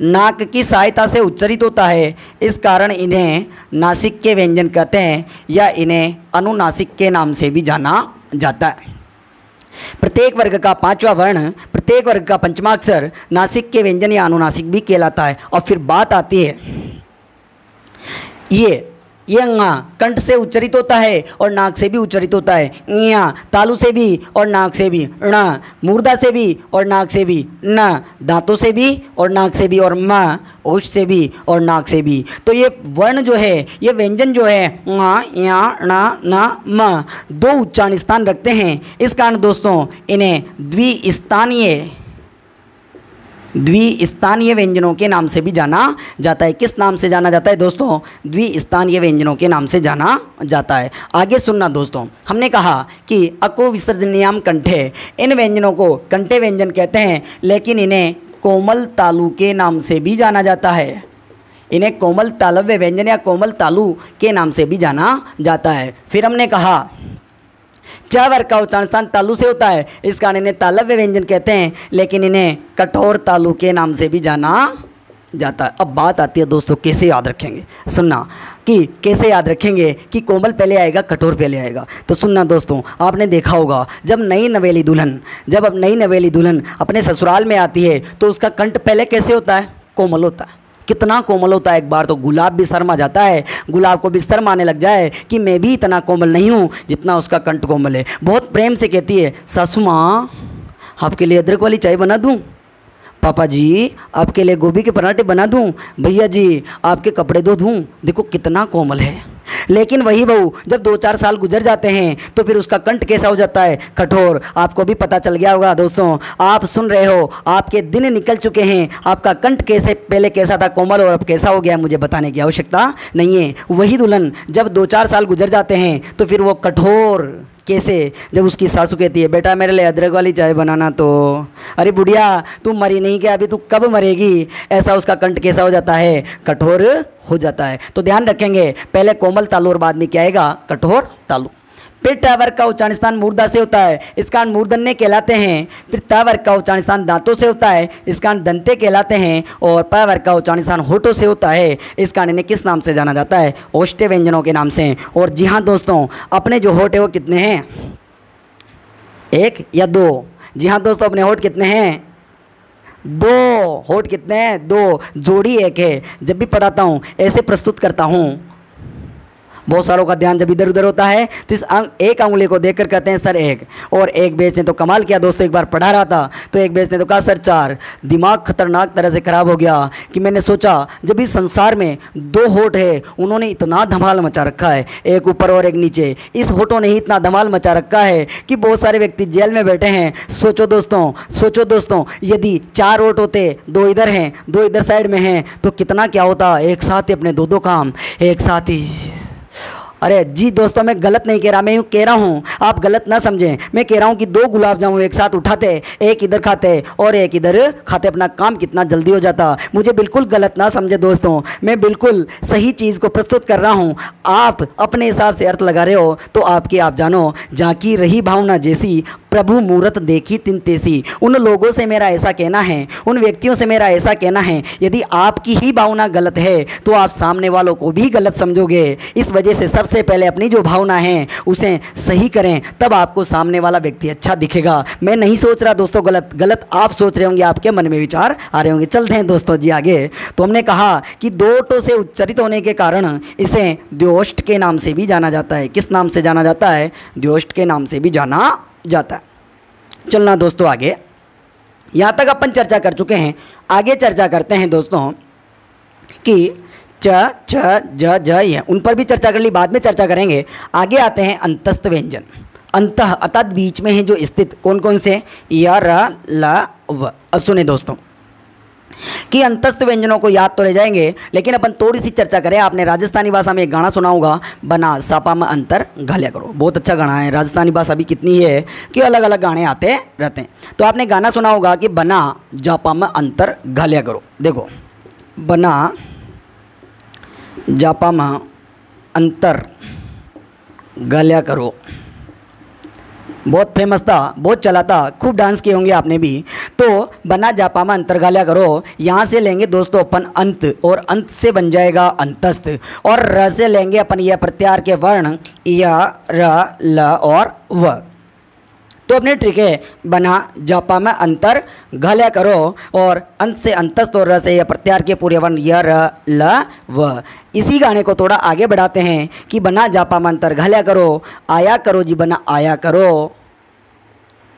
A: नाक की सहायता से उच्चारित होता है। इस कारण इन्हें नासिक के व्यंजन कहते हैं या इन्हें अनुनासिक के नाम से भी जाना जाता है। प्रत्येक वर्ग का 5वां वर्ण, प्रत्येक वर्ग का पंचमाक्षर नासिक के व्यंजन या अनुनासिक भी कहलाता है। और फिर बात आती है ये ङ कंठ से उच्चारित होता है और नाक से भी उच्चारित होता है। ञ तालु से भी और नाक से भी। ण मूर्धा से भी और नाक से भी। न दांतों से भी और नाक से भी। और म ओष्ठ से भी और नाक से भी। तो ये वर्ण जो है, ये व्यंजन जो है ङ, ञ, ण, न, म 2 उच्चारण स्थान रखते हैं। इस कारण दोस्तों इन्हें द्विस्थानीय व्यंजनों के नाम से भी जाना जाता है। किस नाम से जाना जाता है दोस्तों? द्विस्थानीय व्यंजनों के नाम से जाना जाता है। आगे सुनना दोस्तों, हमने कहा कि अको विसर्जनीयाम कंठे, इन व्यंजनों को कंठे व्यंजन कहते हैं, लेकिन इन्हें कोमल तालु के नाम से भी जाना जाता है। इन्हें कोमल तालव्य व्यंजन या कोमल तालु के नाम से भी जाना जाता है। फिर हमने कहा च वर्ग का उच्चारण स्थान तालु से होता है, इस कारण इन्हें तालव्य व्यंजन कहते हैं, लेकिन इन्हें कठोर तालु के नाम से भी जाना जाता है। अब बात आती है दोस्तों कैसे याद रखेंगे। सुनना कि कैसे याद रखेंगे कि कोमल पहले आएगा कठोर पहले आएगा। तो सुनना दोस्तों, आपने देखा होगा जब नई नवेली दुल्हन अपने ससुराल में आती है तो उसका कंठ पहले कैसे होता है? कोमल होता है। कितना कोमल होता है। एक बार तो गुलाब भी शर्मा जाता है, गुलाब को भी शर्म आने लग जाए कि मैं भी इतना कोमल नहीं हूँ जितना उसका कंठ कोमल है। बहुत प्रेम से कहती है, सासू माँ आपके लिए अदरक वाली चाय बना दूँ, पापा जी आपके लिए गोभी के पराठे बना दूं, भैया जी आपके कपड़े धो दूं। देखो कितना कोमल है। लेकिन वही बहू जब 2-4 साल गुजर जाते हैं तो फिर उसका कंठ कैसा हो जाता है, कठोर। आपको भी पता चल गया होगा दोस्तों, आप सुन रहे हो, आपके दिन निकल चुके हैं, आपका कंठ कैसे पहले कैसा था कोमल और अब कैसा हो गया, मुझे बताने की आवश्यकता नहीं है। वही दुल्हन जब 2-4 साल गुजर जाते हैं तो फिर वो कठोर कैसे, जब उसकी सासू कहती है बेटा मेरे लिए अदरक वाली चाय बनाना, तो अरे बुढ़िया तू मरी नहीं क्या, अभी तू कब मरेगी, ऐसा उसका कंठ कैसा हो जाता है, कठोर हो जाता है। तो ध्यान रखेंगे, पहले कोमल तालु और बाद में क्या आएगा, कठोर तालु। फिर ट वर्ग का उच्चारण स्थान मूर्धा से होता है, इस कारण मूर्धन्य कहलाते हैं। फिर त वर्ग का उच्चारण स्थान दांतों से होता है, इस कारण दंते कहलाते हैं। और प वर्ग का उच्चारण स्थान होठों से होता है, इस कारण इन्हें किस नाम से जाना जाता है, ओष्ठ्य व्यंजनों के नाम से। और जी हाँ दोस्तों, अपने जो होठ है वो कितने हैं, 1 या 2? जी हाँ दोस्तों, अपने होठ कितने हैं, 2। होठ कितने हैं, 2। जोड़ी 1 है। जब भी पढ़ाता हूँ ऐसे प्रस्तुत करता हूँ, बहुत सारों का ध्यान जब इधर उधर होता है तो इस एक अंगुली को देखकर कहते हैं सर 1, और एक बेच ने तो कमाल किया दोस्तों, एक बार पढ़ा रहा था तो एक बेच ने तो कहा सर 4। दिमाग खतरनाक तरह से ख़राब हो गया कि मैंने सोचा जब इस संसार में 2 होठ है, उन्होंने इतना धमाल मचा रखा है, एक ऊपर और एक नीचे, इस होठों ने ही इतना धमाल मचा रखा है कि बहुत सारे व्यक्ति जेल में बैठे हैं। सोचो दोस्तों, यदि 4 होठ होते, 2 इधर हैं 2 इधर साइड में हैं, तो कितना क्या होता, एक साथ ही अपने 2 काम एक साथ ही। अरे जी दोस्तों, मैं गलत नहीं कह रहा, मैं यूँ कह रहा हूँ, आप गलत ना समझें। मैं कह रहा हूँ कि 2 गुलाब जामुन एक साथ उठाते, एक इधर खाते और एक इधर खाते, अपना काम कितना जल्दी हो जाता। मुझे बिल्कुल गलत ना समझे दोस्तों, मैं बिल्कुल सही चीज़ को प्रस्तुत कर रहा हूँ। आप अपने हिसाब से अर्थ लगा रहे हो तो आपकी आप जानो, जाकी रही भावना जैसी प्रभु मूरत देखी तिन तेसी। उन लोगों से मेरा ऐसा कहना है, उन व्यक्तियों से मेरा ऐसा कहना है, यदि आपकी ही भावना गलत है तो आप सामने वालों को भी गलत समझोगे। इस वजह से सबसे पहले अपनी जो भावना है उसे सही करें, तब आपको सामने वाला व्यक्ति अच्छा दिखेगा। मैं नहीं सोच रहा दोस्तों गलत आप सोच रहे होंगे, आपके मन में विचार आ रहे होंगे। चलते हैं दोस्तों जी आगे। तो हमने कहा कि 2 ओठों से उच्चारित होने के कारण इसे द्योष्ट के नाम से भी जाना जाता है। किस नाम से जाना जाता है, द्योष्ट के नाम से भी जाना जाता है। चलना दोस्तों आगे, यहाँ तक अपन चर्चा कर चुके हैं। आगे चर्चा करते हैं दोस्तों कि च छ ज ज ये, उन पर भी चर्चा कर ली, बाद में चर्चा करेंगे। आगे आते हैं अंतस्थ व्यंजन। अंतः अर्थात बीच में है जो स्थित, कौन कौन से, य र ल व। अब सुने दोस्तों कि अंतस्थ व्यंजनों को याद तो ले जाएंगे, लेकिन अपन थोड़ी सी चर्चा करें। आपने राजस्थानी भाषा में एक गाना सुना होगा, बना सापा में अंतर घालिया करो। बहुत अच्छा गाना है। राजस्थानी भाषा भी कितनी है कि अलग अलग गाने आते रहते हैं। तो आपने गाना सुना होगा कि बना जापा में अंतर घालिया करो। देखो, बना जापा में अंतर घालिया करो, बहुत फेमस था, बहुत चला था, खूब डांस किए होंगे आपने भी। तो बना जापा में अंतर घालिया करो, यहाँ से लेंगे दोस्तों अपन अंत, और अंत से बन जाएगा अंतस्थ। और र से लेंगे अपन यह प्रत्याहार के वर्ण या र ल और व। तो अपनी ट्रिक है, बना जापा में अंतर घालिया करो, और अंत से अंतस्थ और र से यह प्रत्याहार के पूरे वर्ण य र ल व। इसी गाने को थोड़ा आगे बढ़ाते हैं कि बना जापा में अंतर घालिया करो, आया करो जी बना आया करो,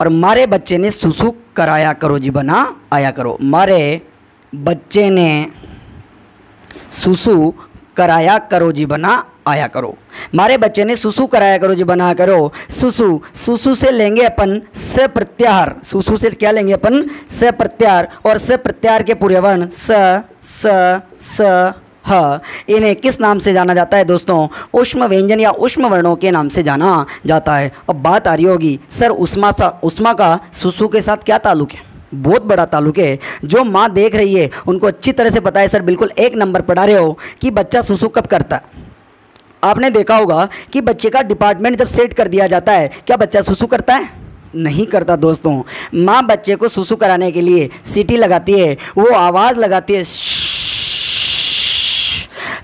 A: और मारे बच्चे ने सुसु कराया करो जी बना आया करो। मारे बच्चे ने सुसु कराया करो जी बना आया करो। मारे बच्चे ने सुसु कराया करो जी बना करो। सुसु, सुसु से लेंगे अपन स प्रत्याहार, सुसु से क्या लेंगे अपन, स प्रत्याहार, और स प्रत्याहार के पूरे वर्ण स ह। इन्हें किस नाम से जाना जाता है दोस्तों, ऊष्म व्यंजन या ऊष्म वर्णों के नाम से जाना जाता है। अब बात आ रही होगी सर उष्मा का सुसु के साथ क्या ताल्लुक है, बहुत बड़ा ताल्लुक है। जो माँ देख रही है उनको अच्छी तरह से पता है, सर बिल्कुल 1 नंबर पढ़ा रहे हो कि बच्चा सुसु कब करता है। आपने देखा होगा कि बच्चे का डिपार्टमेंट जब सेट कर दिया जाता है, क्या बच्चा सुसु करता है, नहीं करता दोस्तों। माँ बच्चे को सुसु कराने के लिए सीटी लगाती है, वो आवाज़ लगाती है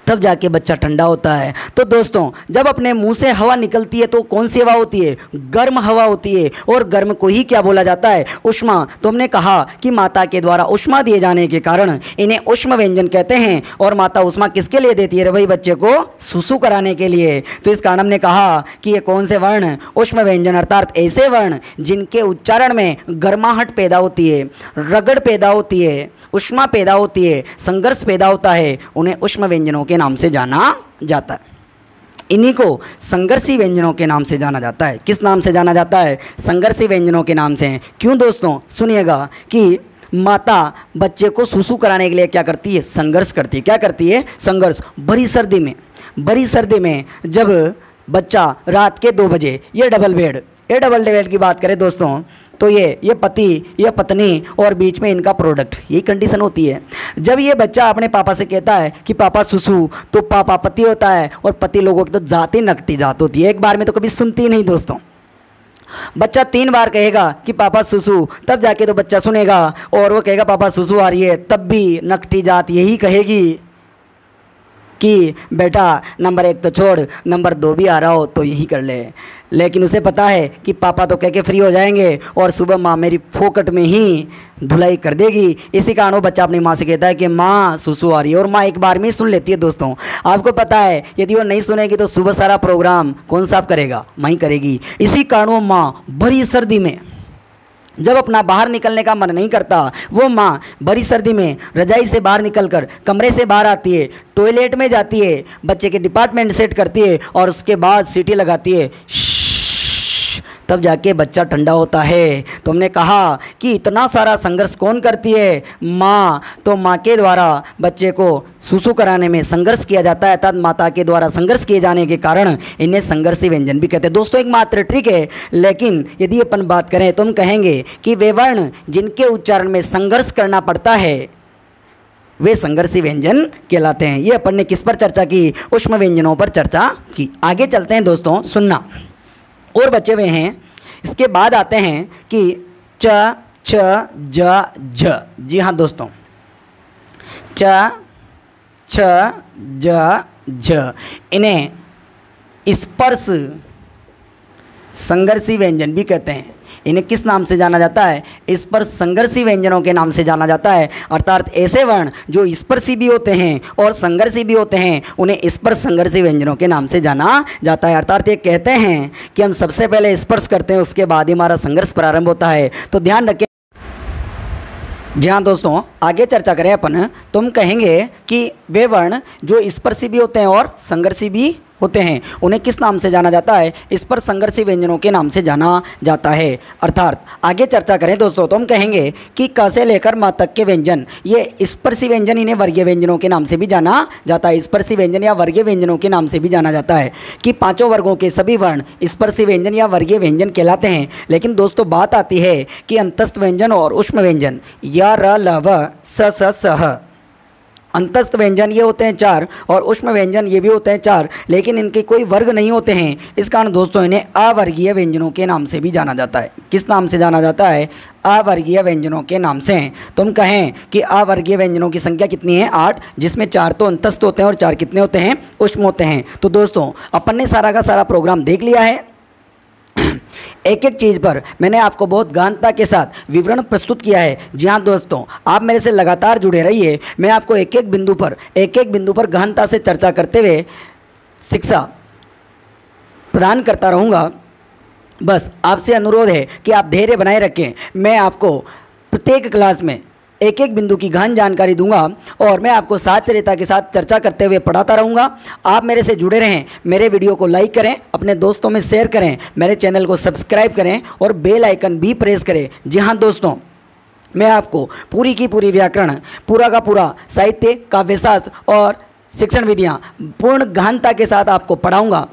A: तब जाके बच्चा ठंडा होता है। तो दोस्तों, जब अपने मुंह से हवा निकलती है तो कौन सी हवा होती है? गर्म हवा होती है। और गर्म को ही क्या बोला जाता है? ऊष्मा। तो हमने कहा कि माता के द्वारा ऊष्मा दिए जाने के कारण इन्हें ऊष्म व्यंजन कहते हैं। और माता ऊष्मा किसके लिए देती है रे भाई? बच्चे को सुसु कराने के लिए। तो इस कारण हमने कहा कि ये कौन से वर्ण? ऊष्म व्यंजन, अर्थात ऐसे वर्ण जिनके उच्चारण में गर्माहट पैदा होती है, रगड़ पैदा होती है, ऊष्मा पैदा होती है, संघर्ष पैदा होता है, उन्हें ऊष्म व्यंजनों के नाम से जाना जाता है। इन्हीं को संघर्षी व्यंजनों के नाम से जाना जाता है। किस नाम से जाना जाता है? संघर्षी व्यंजनों के नाम से। क्यों दोस्तों? सुनिएगा कि माता बच्चे को सुसु कराने के लिए क्या करती है? संघर्ष करती है। क्या करती है? संघर्ष। बड़ी सर्दी में जब बच्चा रात के 2 बजे, ये डबल बेड की बात करें दोस्तों, तो ये पति, ये पत्नी और बीच में इनका प्रोडक्ट, यही कंडीशन होती है। जब ये बच्चा अपने पापा से कहता है कि पापा सुसु, तो पापा पति होता है। और पति लोगों की तो जात ही नकटी जात होती है, एक बार में तो कभी सुनती नहीं दोस्तों। बच्चा 3 बार कहेगा कि पापा सुसु, तब जाके तो बच्चा सुनेगा। और वो कहेगा पापा सुसु आ रही है, तब भी नकटी जात यही कहेगी कि बेटा नंबर 1 तो छोड़, नंबर 2 भी आ रहा हो तो यही कर ले। लेकिन उसे पता है कि पापा तो कह के फ्री हो जाएंगे और सुबह माँ मेरी फोकट में ही धुलाई कर देगी। इसी कारण वो बच्चा अपनी माँ से कहता है कि माँ सुसु आ रही है, और माँ एक बार में ही सुन लेती है दोस्तों। आपको पता है यदि वो नहीं सुनेगी तो सुबह सारा प्रोग्राम कौन साफ करेगा? माँ ही करेगी। इसी कारण वो माँ बड़ी सर्दी में, जब अपना बाहर निकलने का मन नहीं करता, वो माँ बड़ी सर्दी में रजाई से बाहर निकलकर कमरे से बाहर आती है, टॉयलेट में जाती है, बच्चे के डिपार्टमेंट सेट करती है और उसके बाद सीटी लगाती है, तब जाके बच्चा ठंडा होता है। तो हमने कहा कि इतना सारा संघर्ष कौन करती है? माँ। तो माँ के द्वारा बच्चे को सुसु कराने में संघर्ष किया जाता है, तब माता के द्वारा संघर्ष किए जाने के कारण इन्हें संघर्षी व्यंजन भी कहते हैं। दोस्तों, एक मात्र ट्रिक है, लेकिन यदि अपन बात करें तो हम कहेंगे कि वे वर्ण जिनके उच्चारण में संघर्ष करना पड़ता है वे संघर्षी व्यंजन कहलाते हैं। ये अपन ने किस पर चर्चा की? ऊष्म व्यंजनों पर चर्चा की। आगे चलते हैं दोस्तों, सुनना और बचे हुए हैं। इसके बाद आते हैं कि च, छ, ज, झ। जी हाँ दोस्तों, च, छ, ज, झ, इन्हें स्पर्श संघर्षी व्यंजन भी कहते हैं। इन्हें किस नाम से जाना जाता है? स्पर्श संघर्षी व्यंजनों के नाम से जाना जाता है। अर्थात ऐसे वर्ण जो स्पर्शी भी होते हैं और संघर्षी भी होते हैं, उन्हें स्पर्श संघर्षी व्यंजनों के नाम से जाना जाता है। अर्थात ये कहते हैं कि हम सबसे पहले स्पर्श करते हैं, उसके बाद ही हमारा संघर्ष प्रारंभ होता है। तो ध्यान रखें। जी हाँ दोस्तों, आगे चर्चा करें अपन तो हम कहेंगे कि वे वर्ण जो स्पर्शी भी होते हैं और संघर्षी भी होते हैं, उन्हें किस नाम से जाना जाता है? स्पर्श संघर्षी व्यंजनों के नाम से जाना जाता है। अर्थात आगे चर्चा करें दोस्तों तो हम कहेंगे कि क से लेकर म तक के व्यंजन, ये स्पर्शी व्यंजन, इन्हें वर्गीय व्यंजनों के नाम से भी जाना जाता है। स्पर्शी व्यंजन या वर्गीय व्यंजनों के नाम से भी जाना जाता है कि 5 वर्गों के सभी वर्ण स्पर्शी व्यंजन या वर्गीय व्यंजन कहलाते हैं। लेकिन दोस्तों, बात आती है कि अंतस्थ व्यंजन और ऊष्म व्यंजन, या, र, ल, व, स, सह, अंतस्थ व्यंजन ये होते हैं 4 और ऊष्म व्यंजन ये भी होते हैं 4, लेकिन इनके कोई वर्ग नहीं होते हैं। इस कारण दोस्तों इन्हें अवर्गीय व्यंजनों के नाम से भी जाना जाता है। किस नाम से जाना जाता है? अवर्गीय व्यंजनों के नाम से। तुम कहें कि अवर्गीय व्यंजनों की संख्या कितनी है? 8, जिसमें 4 तो अंतस्थ होते हैं और 4 कितने होते हैं? ऊष्म होते हैं। तो दोस्तों, अपन ने सारा का सारा प्रोग्राम देख लिया है। एक एक चीज़ पर मैंने आपको बहुत गहनता के साथ विवरण प्रस्तुत किया है। जी हाँ दोस्तों, आप मेरे से लगातार जुड़े रहिए। मैं आपको एक एक बिंदु पर गहनता से चर्चा करते हुए शिक्षा प्रदान करता रहूँगा। बस आपसे अनुरोध है कि आप धैर्य बनाए रखें। मैं आपको प्रत्येक क्लास में एक एक बिंदु की गहन जानकारी दूंगा और मैं आपको साचर्यता के साथ चर्चा करते हुए पढ़ाता रहूँगा। आप मेरे से जुड़े रहें, मेरे वीडियो को लाइक करें, अपने दोस्तों में शेयर करें, मेरे चैनल को सब्सक्राइब करें और बेल आइकन भी प्रेस करें। जी हाँ दोस्तों, मैं आपको पूरी की पूरी व्याकरण, पूरा का पूरा साहित्य, काव्यशास्त्र और शिक्षण विधियाँ पूर्ण गहनता के साथ आपको पढ़ाऊँगा।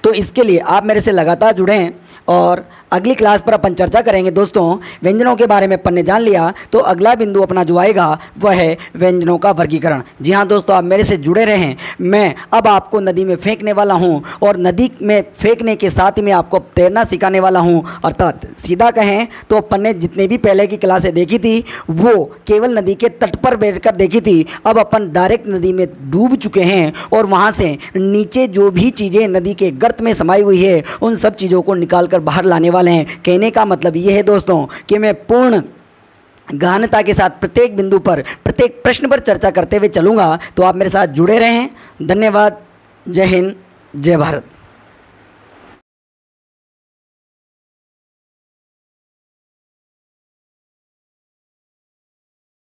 A: तो इसके लिए आप मेरे से लगातार जुड़े हैं और अगली क्लास पर अपन चर्चा करेंगे दोस्तों। व्यंजनों के बारे में अपन ने जान लिया, तो अगला बिंदु अपना जो आएगा वह है व्यंजनों का वर्गीकरण। जी हाँ दोस्तों, आप मेरे से जुड़े रहें। मैं अब आपको नदी में फेंकने वाला हूँ और नदी में फेंकने के साथ ही मैं आपको तैरना सिखाने वाला हूँ। अर्थात सीधा कहें तो अपन ने जितने भी पहले की क्लासें देखी थी वो केवल नदी के तट पर बैठकर देखी थी। अब अपन डायरेक्ट नदी में डूब चुके हैं और वहाँ से नीचे जो भी चीज़ें नदी के गर्त में समाई हुई है उन सब चीज़ों को निकाल कर बाहर लाने वाले हैं। कहने का मतलब ये है दोस्तों कि मैं पूर्ण गहनता के साथ प्रत्येक बिंदु पर, प्रत्येक प्रश्न पर चर्चा करते हुए चलूँगा। तो आप मेरे साथ जुड़े रहें। धन्यवाद। जय हिंद, जय भारत।